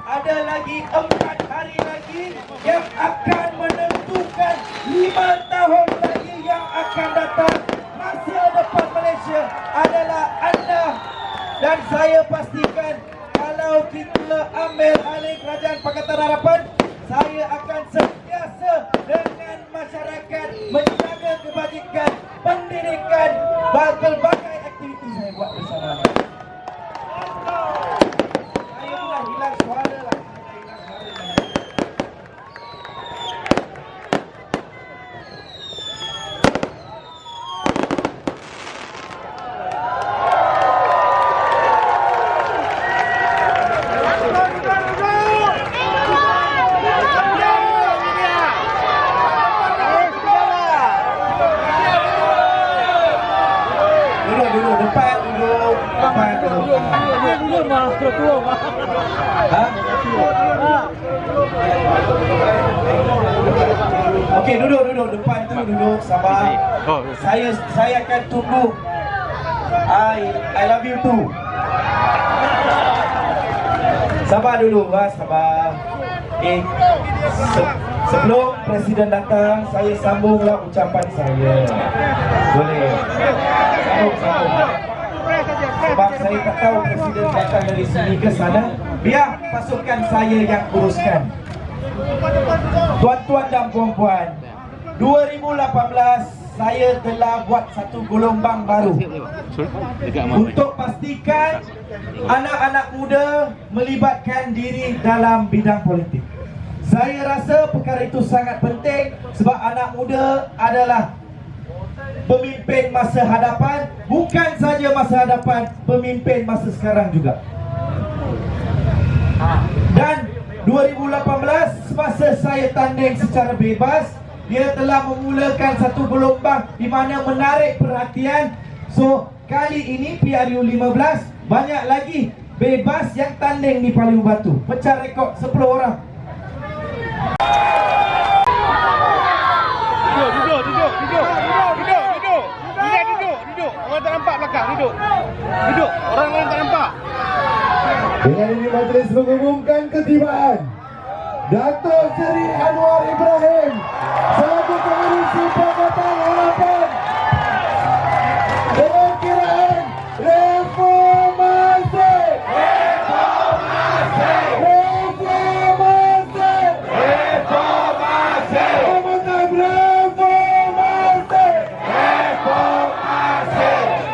Ada lagi 4 hari lagi yang akan menentukan 5 tahun lagi yang akan datang. Masa depan Malaysia adalah anda, dan saya pastikan kalau kita ambil alih Kerajaan Pakatan Harapan, saya akan sentiasa dengan masyarakat menjaga kebajikan, pendidikan, berbagai aktiviti saya buat bersama. Saya dah hilang suara lah. Okey, duduk depan tu, duduk, sabar. Saya akan tunggu. I love you too. Sabar dulu, sabar. Sebelum Presiden datang, saya sambunglah ucapan saya. Boleh. Sambung. Sebab saya tak tahu Presiden datang dari sini ke sana, biar pasukan saya yang uruskan. Tuan-tuan dan puan-puan, 2018 saya telah buat satu gelombang baru untuk pastikan anak-anak muda melibatkan diri dalam bidang politik. Saya rasa perkara itu sangat penting sebab anak muda adalah pemimpin masa hadapan, bukan saja masa hadapan, pemimpin masa sekarang juga. Dan 2018 semasa saya tanding secara bebas, dia telah memulakan satu gelombang di mana menarik perhatian. So kali ini PRU 15 banyak lagi bebas yang tanding di Parlimen Batu, pecah rekod 10 orang. Duduk. Orang tak nampak belakang, duduk. Orang lain tak nampak. Dengan ini majlis mengumumkan ketibaan Dato' Seri Anwar Ibrahim selaku pengurusi Pakatan Harapan dengan kiraan reformasi.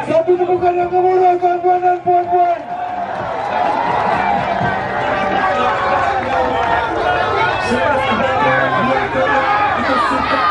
Satu tepukan yang kemuliaan tuan-tuan dan puan-puan. Itu suka.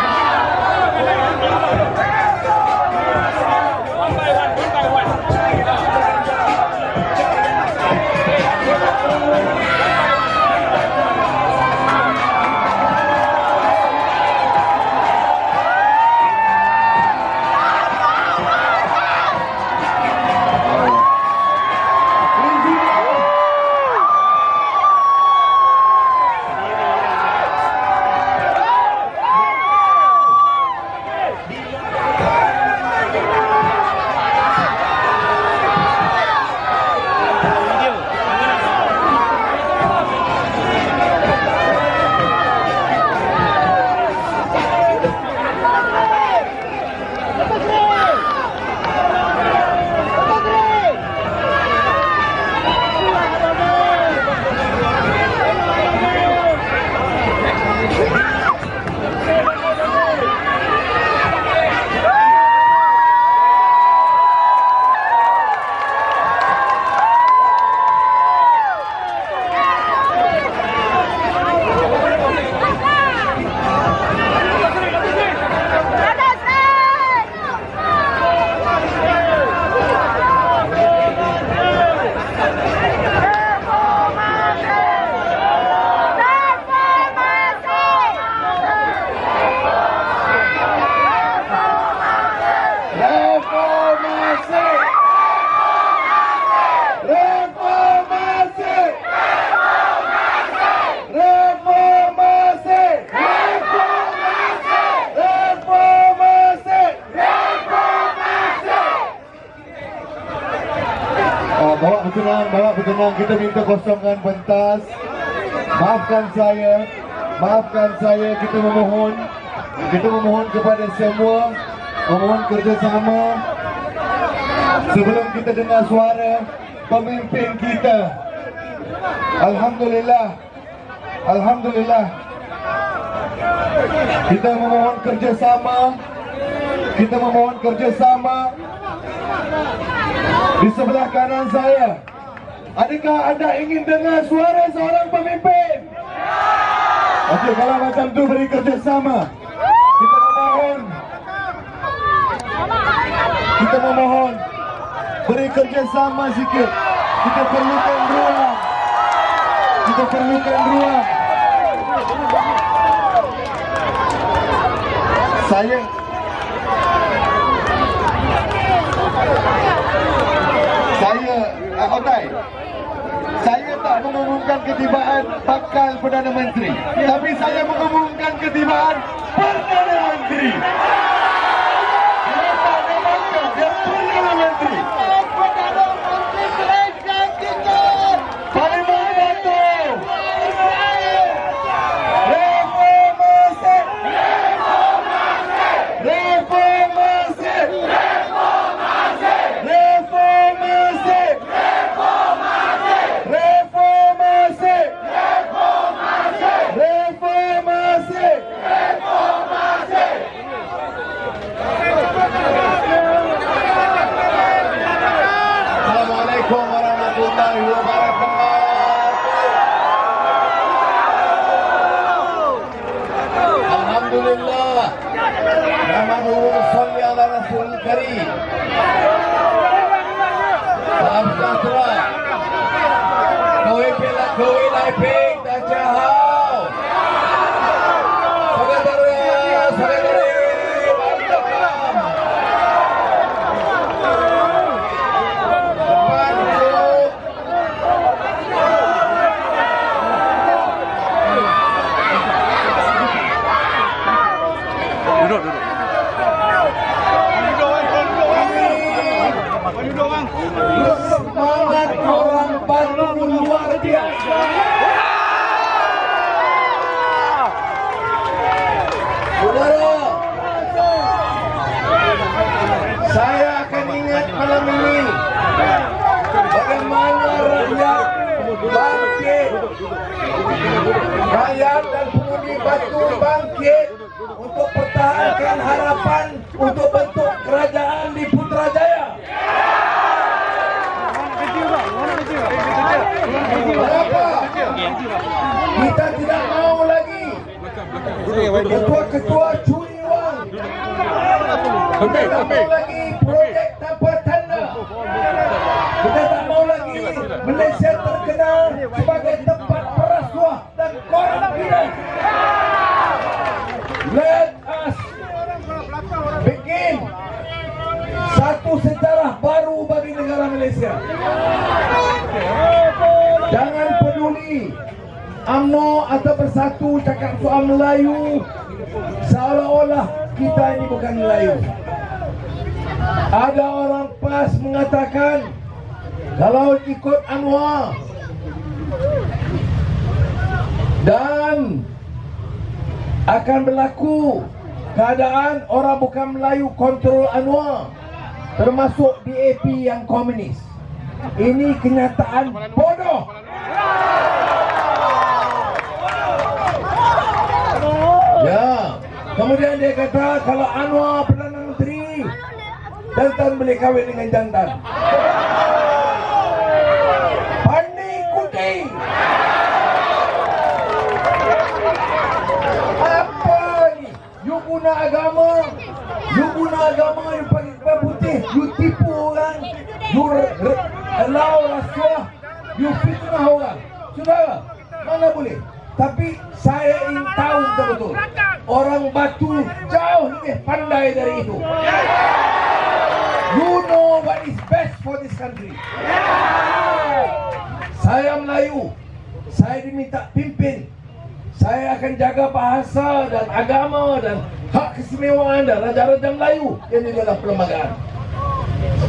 bertenang, kita minta kosongkan pentas. Maafkan saya, kita memohon kepada semua, memohon kerjasama sebelum kita dengar suara pemimpin kita. Alhamdulillah, kita memohon kerjasama. Di sebelah kanan saya, adakah anda ingin dengar suara seorang pemimpin? Okey, kalau macam tu beri kerjasama. Kita memohon beri kerjasama sikit. Kita perlukan ruang. Saya tak mengumumkan ketibaan bakal Perdana Menteri, tapi saya mengumumkan ketibaan Perdana Menteri. Perdana Menteri. Parlimen Batu. Assalamualaikum warahmatullahi wabarakatuh. Alhamdulillah. Nahmaduhu sholli ala Rasulil Karim. Salam sejahtera.各位来宾，大家好。Semangat orang Batu luar biasa. Saudara, saya akan ingat malam ini bagaimana rakyat bangkit, rakyat dan penghuni Batu bangkit untuk pertahankan harapan untuk bentuk kerajaan di Putrajaya. Kenapa? Kita tidak mau lagi ketua-ketua curi wang. Kita tak mau lagi projek tanpa tanda. Kita tak mau lagi Malaysia terkenal sebagai tempat perasuah dan korupsi. Let us begin satu sejarah baru bagi negara Malaysia. Jangan peduli UMNO atau Bersatu cakap soal Melayu, seolah-olah kita ini bukan Melayu. Ada orang PAS mengatakan kalau ikut Anwar dan akan berlaku keadaan orang bukan Melayu kontrol Anwar, termasuk DAP yang komunis. Ini kenyataan bodoh. Ya, kemudian dia kata kalau Anwar Perdana Menteri, jantan boleh kahwin dengan jantan. Pandai kucing. Apa ni? You guna agama yang paling putih, you tipu orang, you allow rasuah, you fitnah orang. Saudara, mana boleh? Tapi saya ingin tahu betul-betul orang Batu jauh lebih pandai dari itu. You know what is best for this country. Saya Melayu, saya diminta pimpin. Saya akan jaga bahasa dan agama dan hak keistimewaan dan raja-raja Melayu yang di dalam perlembagaan.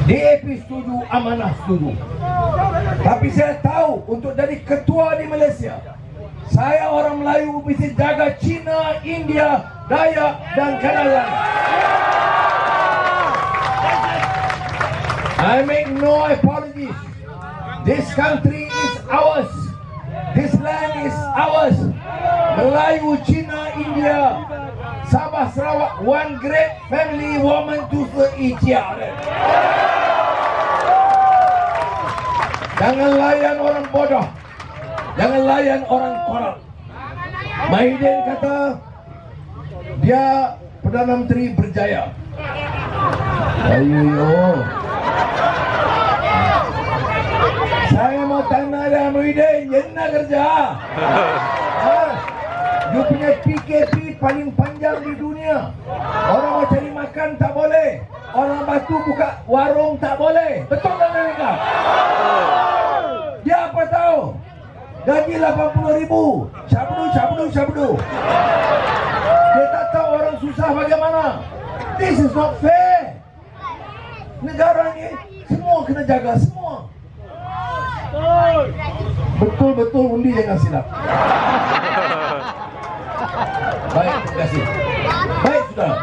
DAP setuju, Amanah setuju. Tapi saya tahu untuk jadi ketua di Malaysia, saya orang Melayu mesti jaga Cina, India, Dayak dan Kenalan. I make no apologies. This country is ours. This land is ours. Melayu, Cina, India, Sabah, Sarawak, one great family, woman to each other. Jangan layan orang bodoh. Jangan layan orang korup. Mahidin kata dia Perdana Menteri berjaya. Ayo. Saya mau tanya dia Mahidin, jenna kerja. Dia punya PKP paling panjang di dunia. Orang mau cari makan tak boleh. Orang Batu buka warung tak boleh. Betul tak mereka? Dia apa tahu? Gaji 80,000. Syabdu. Dia tak tahu orang susah bagaimana. This is not fair. Negara ni semua kena jaga semua. Betul-betul undi jangan silap. Baik, terima kasih. Baik, sudah.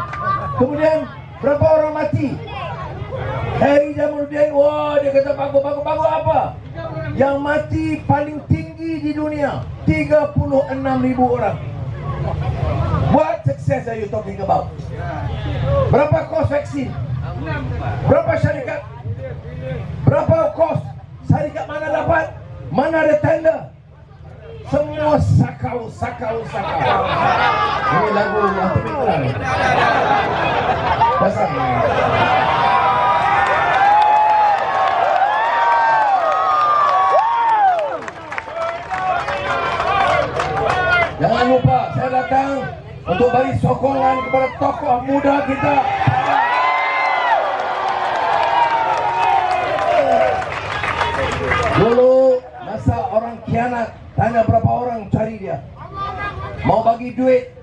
Kemudian berapa orang mati? Harry Jamaluddin, wah dia kata bagus apa? Yang mati paling tinggi di dunia 36,000 orang. What success are you talking about? Berapa kos vaksin? Berapa syarikat? Berapa kos? Syarikat mana dapat? Mana ada tender? Semua sakau. Ini lagu anti-mitra ni. Pasang. Jangan lupa saya datang untuk beri sokongan kepada tokoh muda kita. Dulu masa orang khianat, tanya berapa orang cari dia. Mau bagi duit,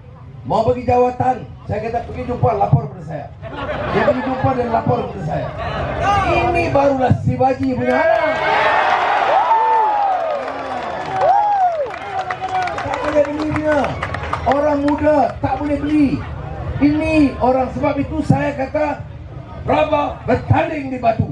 mau bagi jawatan, saya kata pergi jumpa, lapor kepada saya. Dia pergi jumpa dan lapor kepada saya. Ini barulah Shivaji punya anak. Tak boleh beli dia. Orang muda tak boleh beli. Ini orang, sebab itu saya kata Prabha bertanding di Batu.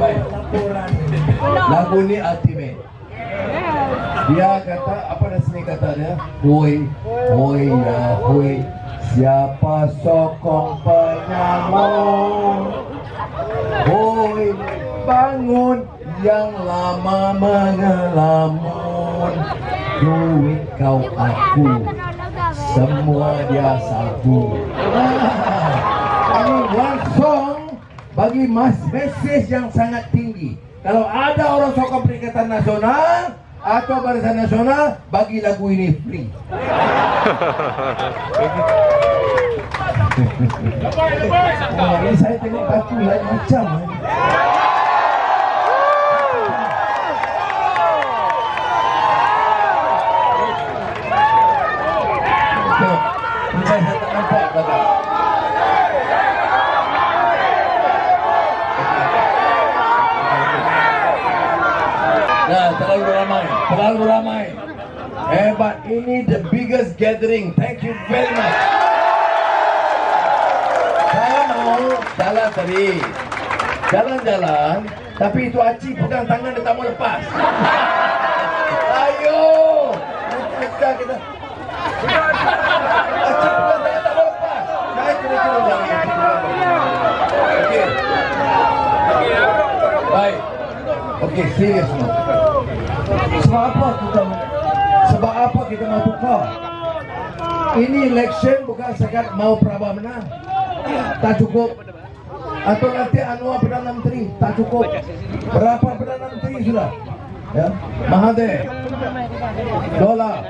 Baik. Lagu ni ultimate. Dia kata, apa dah sini kata dia? Hoi, siapa sokong penyamun? Hoi, bangun yang lama mengelamun. Duit kau aku, semua dia sabu. Ini one song bagi message yang sangat tinggi. Kalau ada orang sokong Perikatan Nasional atau Barisan Nasional, bagi lagu ini free. Ini saya tengok Batu lain macam. Saya tak nampak kata. Nah, terlalu ramai. Hebat, ini the biggest gathering. Thank you very much. Saya mau jalan tadi, jalan-jalan, tapi itu Aci pegang tangan dia tak mau lepas. Ayo, kita. Aci pegang tangan tak mau lepas. Saya kena Okey. Baik. Okey, serius semua. Sebab apa kita mau tukar? Ini election bukan sekat mau Prabha menang. Tak cukup. Atau nanti Anwar Perdana Menteri, tak cukup. Berapa Perdana Menteri sudah? Ya, Mahathir, Dola,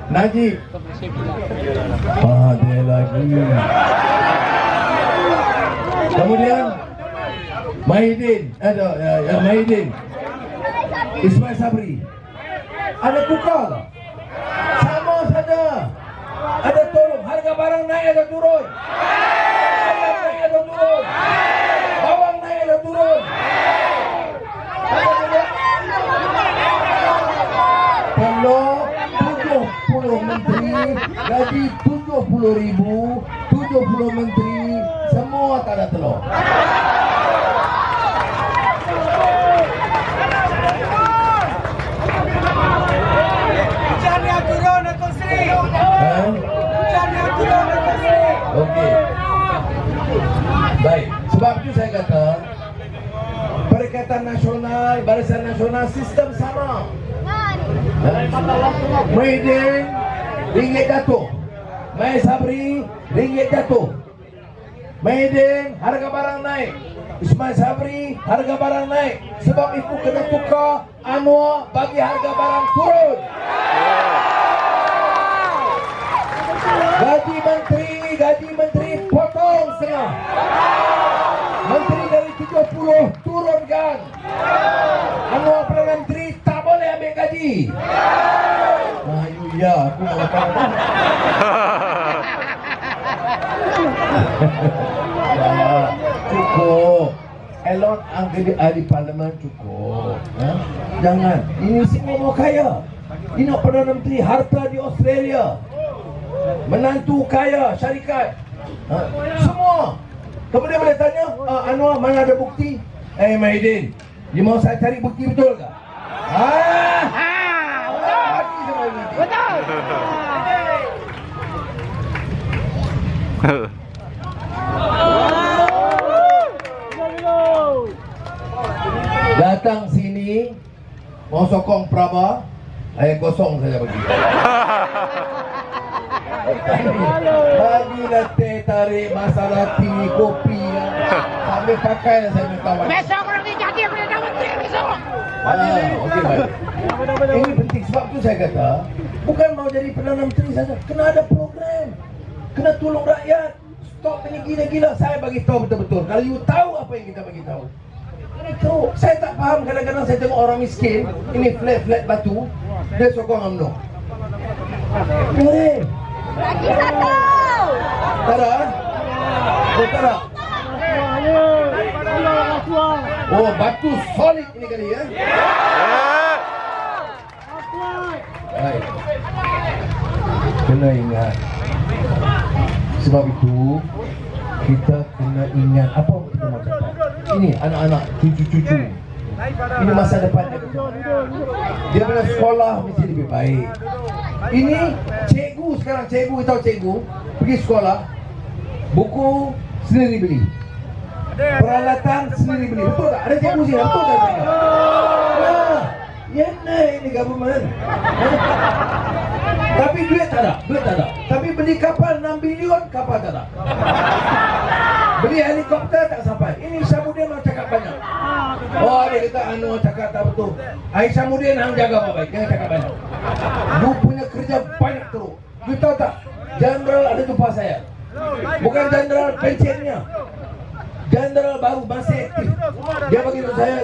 Najib, Mahathir lagi. Kemudian Mahidin, Mahidin, Ismail Sabri. Ada tukar? Sama saja. Ada tolong, harga barang naik atau turun? Ayam naik atau turun? Bawang naik atau turun? Kalau 70 menteri, gaji 70,000, 70 menteri, semua tak ada telur. Okey. Baik, sebab itu saya kata Perikatan Nasional, Barisan Nasional sistem sama. Mahidin ringgit jatuh, Mai Sabri ringgit jatuh. Mahidin harga barang naik, Ismail Sabri harga barang naik. Sebab itu kena tukar, Anwar bagi harga barang turun. Gaji menteri potong setengah. Menteri dari 70 turunkan. Anwar Perdana Menteri tak boleh ambil gaji. Ya, aku nak kata. Cukup. Elon angkat ahli parlimen cukup. Jangan. Ini semua mau kaya. Ini Perdana Menteri harta di Australia. Menantu kaya syarikat. Semua. Kemudian boleh tanya, Anwar mana ada bukti? Mahidin, dia mau saya cari bukti betul ke? Betul. Datang sini mau sokong Prabha, kosong saja bagi. Bagilah teh tarik masalah tea kopi sampai pakai lah saya minta kawan. Besok kalau dia jadi Perdana Menteri besok. Okey baik. Ini penting sebab tu saya kata bukan mau jadi Perdana Menteri saja, kena ada program, kena tolong rakyat. Stop ini gila-gila. Saya bagi tahu betul-betul. Kalau you tahu apa yang kita bagi tahu. Itu saya tak faham. Kadang-kadang saya tengok orang miskin ini flat batu, dia sokong UMNO. Boleh. Lagi satu. Tak ada? Tak ada? Oh, batu solid ini kali ya? Baik. Kena ingat. Sebab itu kita kena ingat apa kita mau capai. Ini anak-anak, cucu-cucu. Ini masa depan dia punya sekolah mesti lebih baik. Ini cikgu sekarang, cikgu tahu cikgu pergi sekolah, buku sendiri beli, peralatan sendiri beli, betul tak? Ada cikgu sini, betul tak? Ya, ini government. Tapi duit tak ada. Tapi beli kapal 6 bilion, kapal tak ada. Beli helikopter tak sampai. Ini Syamuddin mau cakap banyak. Oh, dia kata Anwar cakap tak betul. Syamuddin hang jaga baik-baik, jangan cakap banyak. Lu punya kerja banyak teruk. You tahu tak? Jenderal ada jumpa saya. Bukan jenderal pensiunnya. Jenderal baru masih aktif. Dia bagi saya,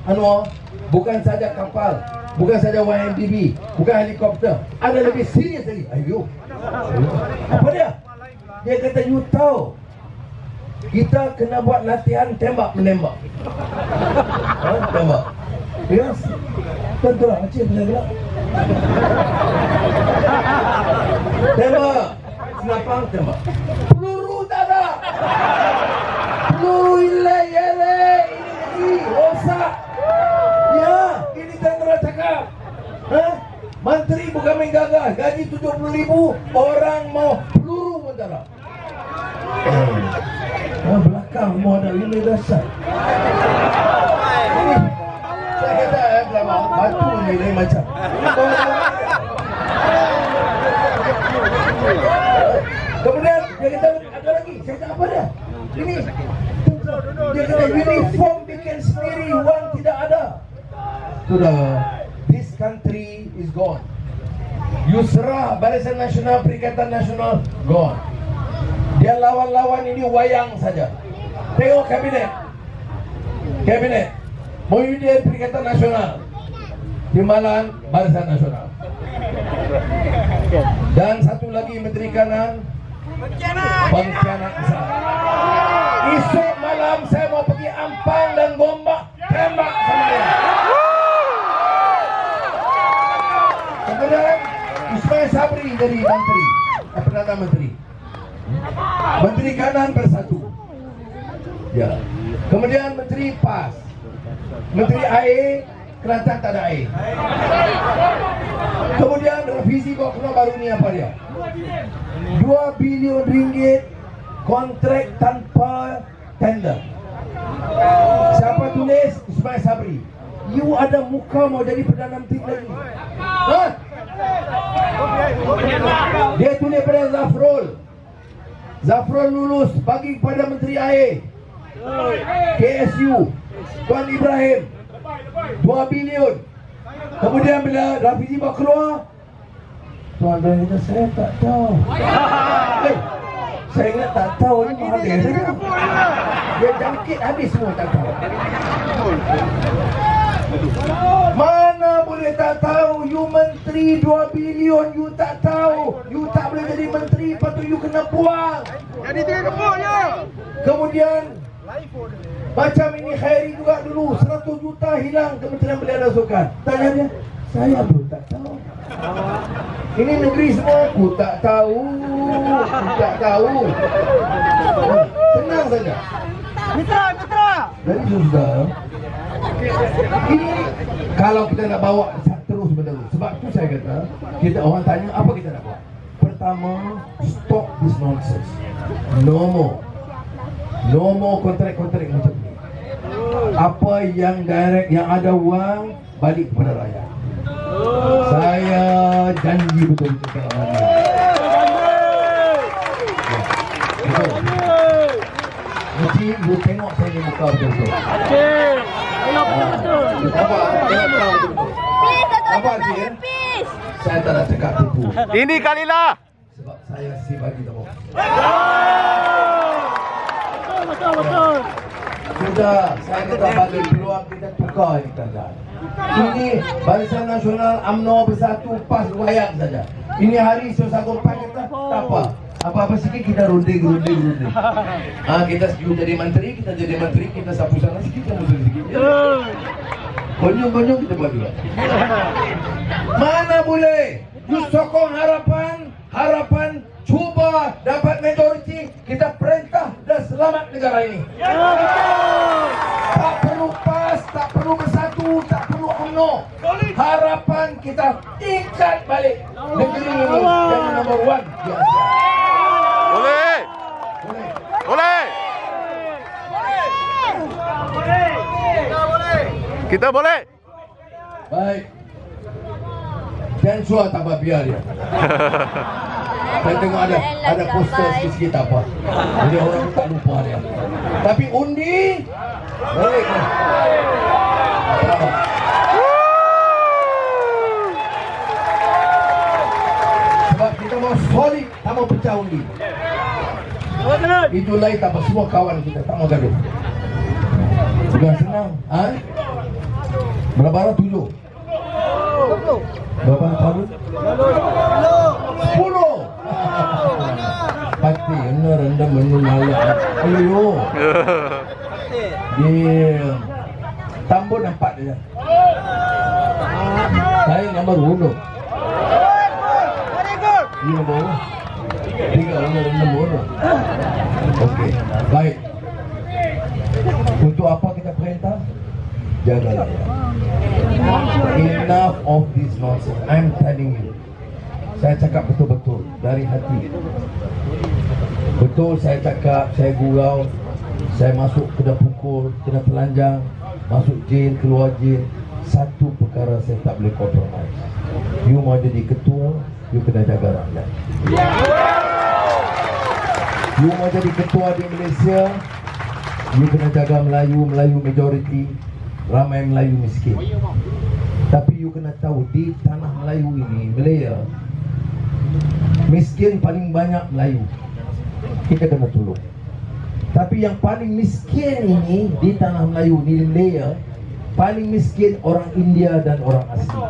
Anwar, bukan saja kapal, bukan saja YMDB, bukan helikopter, ada lebih serius lagi. Ayo. Apa dia? Dia kata you tahu, kita kena buat latihan tembak menembak. Tembak. Ya, tentulah kecil bisa gelap. Tembak, senapang tembak. Peluru tak ada. Peluru ilai, ini rosak. Ya, ini tentera cakap. Menteri bukan main gagal. Gaji 70,000, orang mau peluru pun tak ada. semua ada nilai dasar. Saya kata batu nilai macam. Kemudian dia kata ada lagi. Saya kata apa dia? Ini dia kata uniform bikin sendiri, wang tidak ada. Sudah, this country is gone. Yusra Barisan Nasional, Perikatan Nasional gone. Dia lawan-lawan ini wayang saja. Tengok kabinet. Kabinet Muhyiddin Perikatan Nasional, Timbalan Barisan Nasional. Dan satu lagi Menteri Kanan pengkhianat besar. Esok malam saya mau pergi Ampang dan Gombak, tembak sama dia. Kemudian Ismail Sabri jadi menteri, Perdana Menteri. Menteri Kanan bersatu. Ya. Kemudian Menteri PAS, Menteri air, Kelantan tak ada air. Kemudian revisi Pokok baru ni apa dia? 2 bilion ringgit kontrak tanpa tender. Siapa tulis? Ismail Sabri. You ada muka mau jadi Perdana Menteri lagi? Ha? Dia tulis pada Zafrul. Zafrul lulus bagi kepada Menteri Air, KSU, Tuan Ibrahim 2 bilion. Kemudian bila Rafizi bawa keluar, Tuan Ibrahim kata saya tak tahu. Saya ingat tak tahu ni mahal dia. Dia jangkit habis semua tak tahu. Mana boleh tak tahu? You menteri 2 bilion, you tak tahu. You tak boleh jadi menteri, patut you kena buang. Jadi tengah kebunnya. Kemudian macam ini Khairi juga dulu 100 juta hilang Kementerian Belia dan Sukan. Tanya dia, saya pun tak tahu. Ini negeri semua, aku tak tahu. Aku tak tahu. Senang saja. Mitra. Jadi sudah. Ini kalau kita nak bawa terus menerus. Sebab tu saya kata, kita orang tanya apa kita nak buat. Pertama, stop this nonsense. No more kontrak-kontrak macam ni. Apa yang direct, yang ada wang, balik kepada rakyat. Saya janji betul kepada rakyat. Betul. Mesti you tengok saya ni muka betul-betul. Betul. Apa sih ya? Saya tak nak cakap tipu. Ini Kalilah. Sebab saya si bagi tahu. Betul. Sudah, saya kata bagi peluang kita tukar ini keadaan. Ini Barisan Nasional UMNO bersatu PAS wayang saja. Ini hari Susah Gompan kata tak apa. Apa-apa sikit kita runding. Kita jadi menteri, kita sapu sana sikit, kita musuh sikit. Konyong kita buat juga. Mana boleh? You sokong harapan cuba dapat majoriti, kita perintah dan selamat negara ini. Tak perlu PAS, tak perlu bersatu, tak perlu UMNO. Harapan kita ikat balik negeri ini yang nombor 1 di Asia. Boleh. Kita boleh. Baik. Dan suara tak apa, biar dia. Saya tengok ada poster sikit-sikit tak apa. Jadi orang tak lupa dia. Tapi undi, baik. Sebab kita mau solid, tak mau pecah undi. Itu lain tak apa, semua kawan kita tak mau gaduh. Bukan senang. Berapa 7? Berapa tahun? 10. Pati, rendam menunjuk. Ayo. Dia Tambun nampak dia. Saya nombor 1. Ini nombor 3 nombor 1. Okey, baik. Untuk apa kita perintah? Jaga rakyat. Enough of this nonsense. I'm telling you. Saya cakap betul-betul dari hati. Betul saya cakap, saya gurau. Saya masuk, kena pukul, kena telanjang, masuk jail, keluar jail. Satu perkara saya tak boleh compromise. You mau jadi ketua, you kena jaga rakyat. You mau jadi ketua di Malaysia, you kena jaga Melayu majority, ramai Melayu miskin. Tapi you kena tahu di tanah Melayu ini, Malaya, miskin paling banyak Melayu. Kita kena tolong. Tapi yang paling miskin ini di tanah Melayu, di Malaya, paling miskin orang India dan orang asli.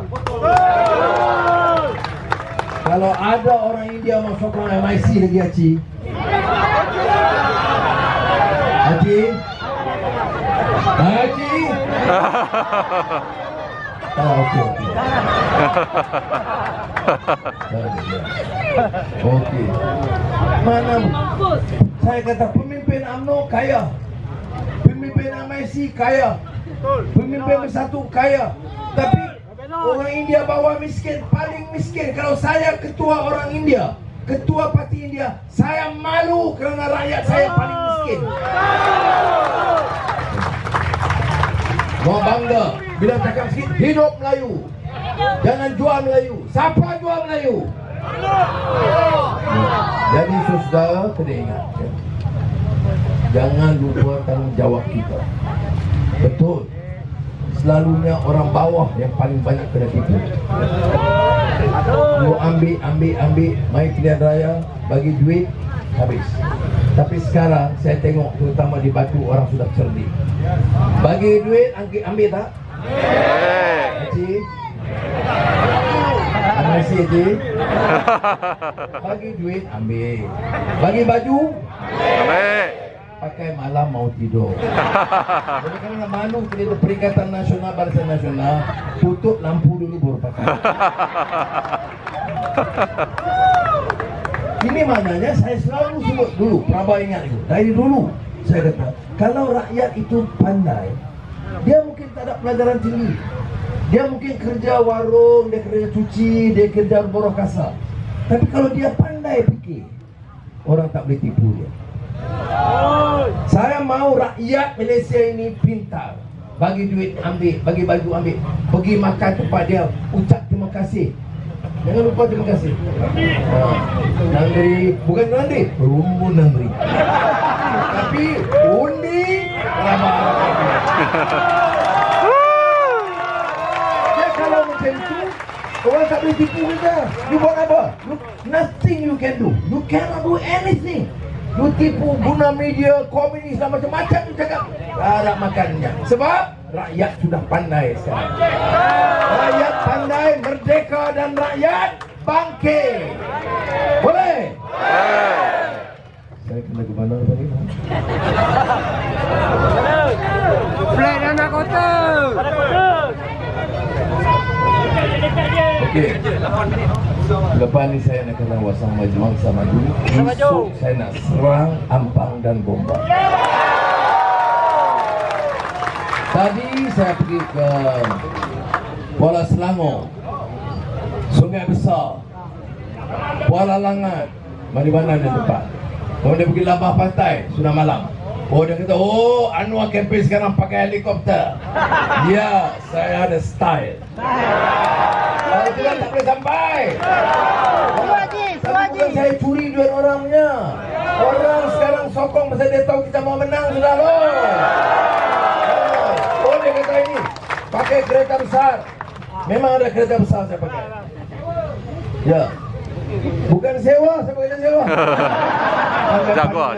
Kalau ada orang India mau sokong MIC lagi, Haji. Haji? Haji? Okey. Okey. Mana? Saya kata pemimpin UMNO kaya, pemimpin MIC kaya, pemimpin Bersatu kaya, tapi orang India bawah miskin, paling miskin. Kalau saya ketua orang India, ketua parti India, saya malu kerana rakyat saya paling miskin. Mau bangga bila cakap sikit, hidup Melayu, jangan jual Melayu. Siapa jual Melayu? Jadi saudara kena ingat, jangan lupa tanggungjawab kita. Betul, selalunya orang bawah yang paling banyak kena tipu. You ambil mai pilihan raya, bagi duit, habis. Tapi sekarang saya tengok terutama di Batu orang sudah cerdik. Bagi duit, ambil tak? Haji? Terima kasih Haji. Bagi duit, ambil. Bagi baju? Ambil. Pakai malam mau tidur. Jadi kerana malu kita Perikatan Nasional Barisan Nasional, tutup lampu dulu baru pakai. Ini maknanya saya selalu sebut dulu, Prabha ingat itu. Dari dulu saya kata, kalau rakyat itu pandai, dia mungkin tak ada pelajaran tinggi. Dia mungkin kerja warung, dia kerja cuci, dia kerja buruh kasar. Tapi kalau dia pandai fikir, orang tak boleh tipu dia. Saya mau rakyat Malaysia ini pintar. Bagi duit ambil, bagi baju ambil, pergi makan tempat dia, ucap terima kasih. Jangan lupa terima kasih. Nandri, bukan Nandri, rumbun Nandri. Tapi undi ramah. Ya kalau macam itu, orang tak boleh tipu kita. You buat apa? Nothing you can do. You cannot do anything. You tipu, guna media, komunis dan macam-macam tu cakap. Tak makannya. Sebab rakyat sudah pandai sekarang. Rakyat pandai, merdeka dan rakyat bangkit. Boleh? Saya kena ke mana tadi? Flat anak kota. Okey. Lepas ni saya nak kena wasang majuan sama dulu. Besok saya nak serang Ampang dan Gombak. Tadi saya pergi ke Kuala Selangor, Sungai Besar, Kuala Langat, mana-mana ada tempat. Kemudian pergi Lambah Pantai, sudah malam. Oh, dia kata, oh Anwar campaign sekarang pakai helikopter. Ya, saya ada style. Kalau tidak tak boleh sampai. Tapi bukan saya curi duit orang punya. Orang sekarang sokong pasal dia tahu kita mau menang sudah loh. Oh, dia kata ini pakai kereta besar. Memang ada kereta besar saya pakai. Ya. Bukan sewa, saya pakai sewa. Jaguar.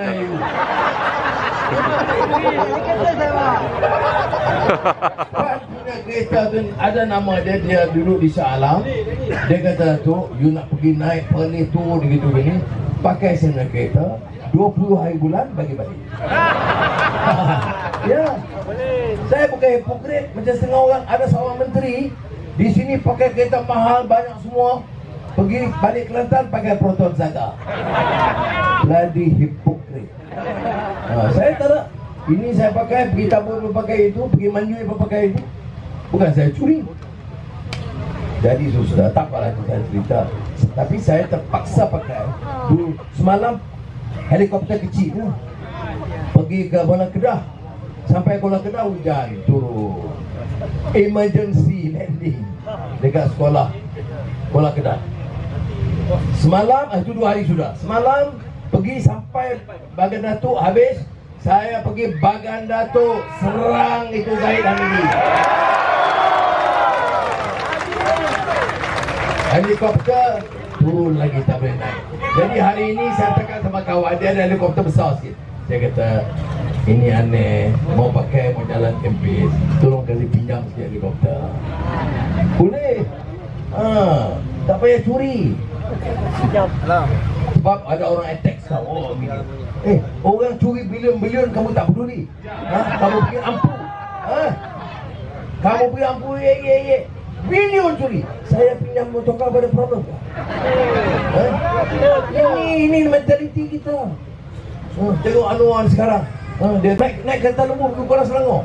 Punya kereta tu ada nama dia, dia duduk di Shah Alam. Dia kata tu, you nak pergi naik perni tu begitu begini, pakai saya kereta 20 hari bulan bagi balik. Ya. Saya bukan hipokrit macam setengah orang. Ada seorang menteri di sini pakai kereta mahal banyak semua, pergi balik Kelantan pakai Proton Zaga. Bloody hipokrit. Saya tak ada. Ini saya pakai, pergi tabur pakai itu, pergi Manjui pakai itu. Bukan saya curi. Jadi sudah tak apalah saya cerita. Tapi saya terpaksa pakai. Dulu semalam helikopter kecil tu. pergi ke Kuala Kedah. Sampai Kuala Kedah hujan turun. Emergency landing dekat sekolah Kuala Kedah. Semalam, itu 2 hari sudah. Semalam pergi sampai Bagan Datuk habis. Saya pergi Bagan Datuk serang itu Zahid Hamidi. Helikopter turun lagi tak boleh naik. Jadi hari ini saya tekan sama kawan dia ada helikopter besar sikit. Saya kata ini aneh, mau pakai mau jalan kempis, tolong kasih pinjam sikit helikopter. Boleh. Tak payah curi. Sebab ada orang attack kau. Oh, orang curi bilion-bilion kamu tak peduli. Kamu pergi ampu. Kamu pergi ampu bilion curi. Saya pinjam motor kau pada problem. Ini mentaliti kita. Tengok Anwar sekarang. Dia naik kereta lembu ke Kuala Selangor.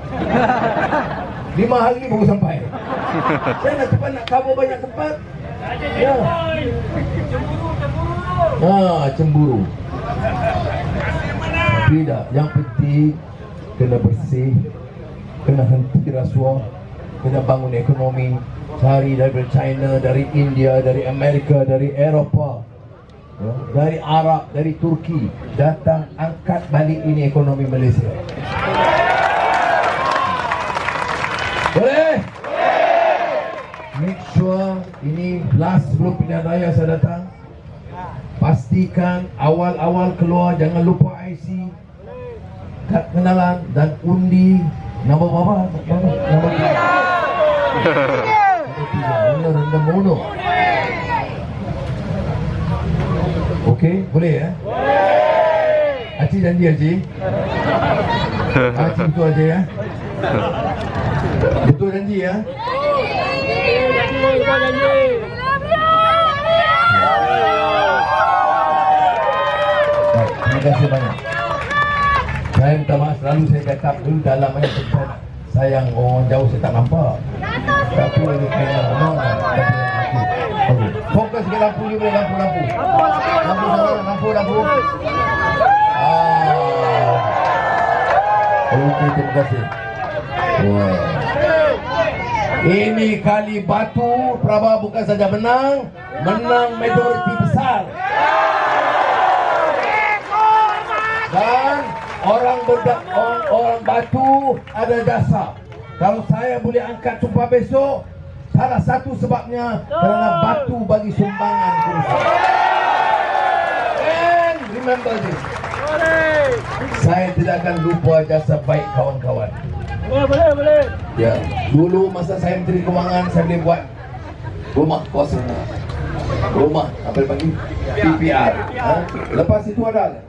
5 hari baru sampai. Saya nak cepat nak cover banyak tempat. Ya. Cemburu. Tidak, yang penting kena bersih, kena henti rasuah, kena bangun ekonomi. Cari dari China, dari India, dari Amerika, dari Eropah, dari Arab, dari Turki, datang angkat balik ini ekonomi Malaysia. Boleh? Make sure ini last sebelum pilihan raya saya datang. Pastikan awal-awal keluar jangan lupa IC, kad kenalan dan undi. Nombor berapa? Nombor 3. Ini rendah mono. Okey, boleh ya? Haji janji Haji. Haji betul aja ya. Betul janji ya. Terima kasih banyak. Saya minta maaf selalu saya backup dulu dalam banyak tempat. Sayang orang jauh saya tak nampak. Tapi ini kena fokus ke lampu ni boleh lampu. Lampu. Okey, terima kasih. Wah. Ini kali Batu Praba bukan saja menang majoriti besar. Dan orang Batu ada dasar. Kalau saya boleh angkat sumpah besok, salah satu sebabnya kerana Batu bagi sumbangan kursi. And remember this, saya tidak akan lupa jasa baik kawan-kawan. Boleh. Ya, dulu masa saya Menteri Kewangan saya boleh buat rumah kos. Rumah apa panggil PPR. Lepas itu ada.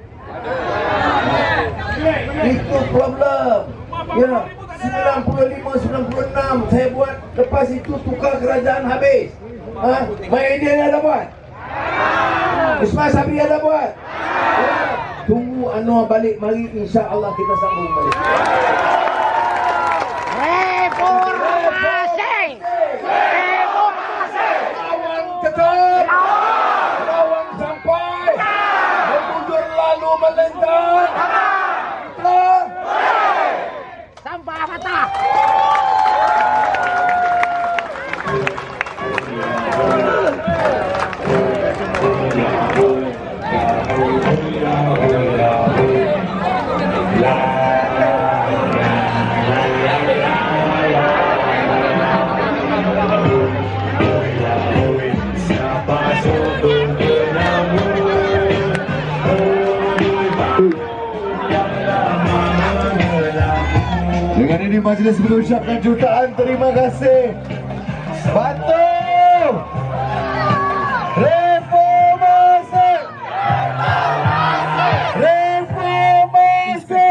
Itu problem. Ya, 95, 96 saya buat. Lepas itu tukar kerajaan habis. Maidin ada buat. Ismail Sabri ada buat. Tunggu Anwar balik mari, insya-Allah kita sambung balik. Reformasi. Lawan tetap. Lawan sampai. Membujur lalu melentang. Sampah patah. Dengan ini majlis mengucapkan jutaan terima kasih. Batu Reformasi. Reformasi.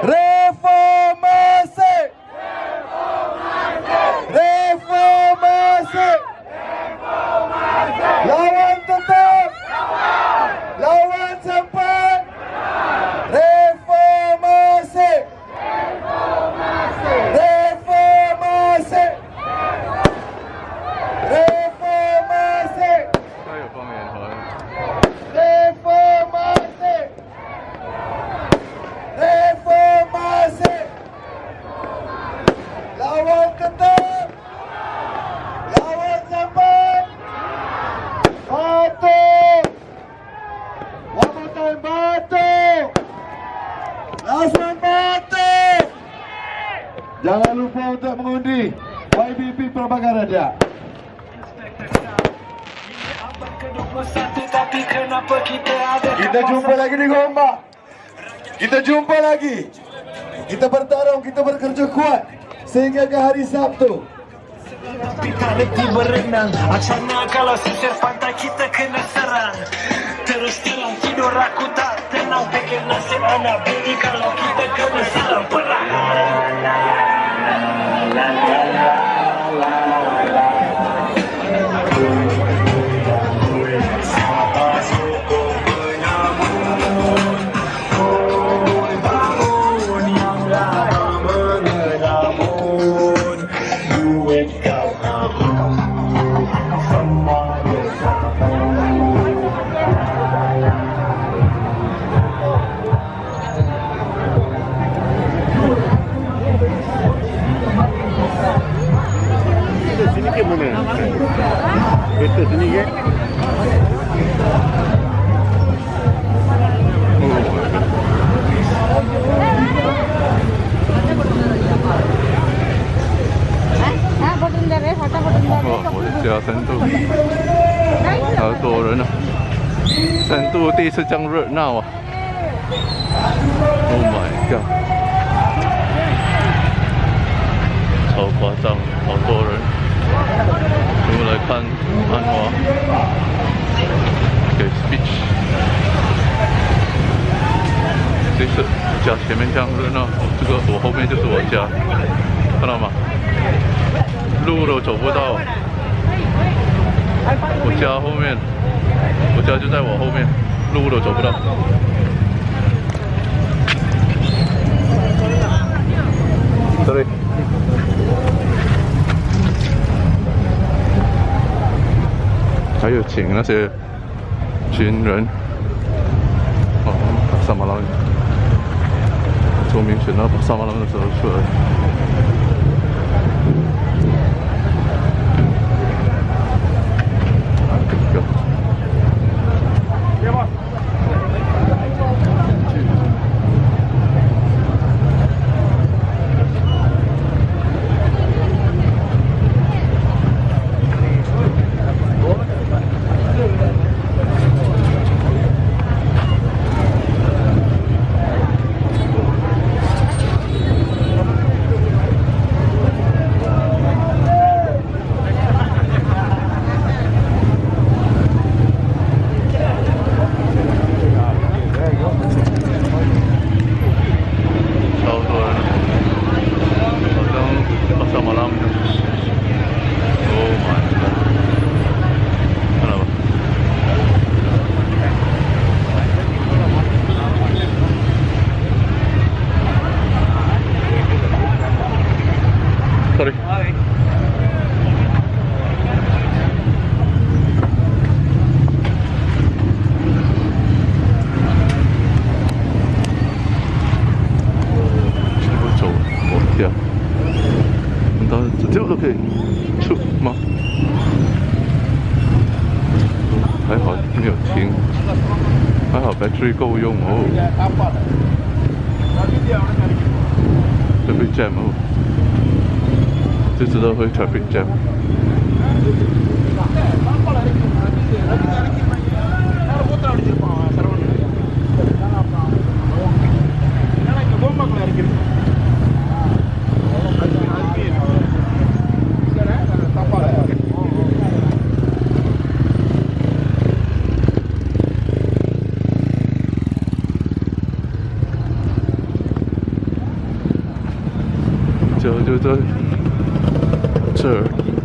Reformasi. Reformasi. Lawan tetap. Lawan sampai. Reformasi. Reformasi. ketuk. Lawan sampai. Batu. One more time, batu. Last one, batu. Jangan lupa untuk mengundi YBP Prabangaraja. Kita jumpa lagi di Gombak. Kita jumpa lagi. Kita bertarung, kita bekerja kuat sehingga ke hari Sabtu. Kita letih berenang, acana kalau sisir pantai kita kena serang. Terus terang tidur aku tak tenang, pikir nasib anak bini kalau kita kena serang perang. Sini ke mana? Kereta sini ke?哇，我的家深度，好多人啊！深度第一次这样热闹啊 ！Oh my god！ 超夸张，好多人，全部来看漫画，给 speech。这次家前面这样热闹，这个我后面就是我家，看到吗？路都走不到，我家后面，我家就在我后面，路都走不到。Sorry。还有请那些军人，巴沙马朗，周明选到巴沙马朗的时候出来。Sorry. Itu OK 出吗？还好没有停，还好 battery 够用哦。会被 jam 哦，就知道会 traffic jam。就在这儿。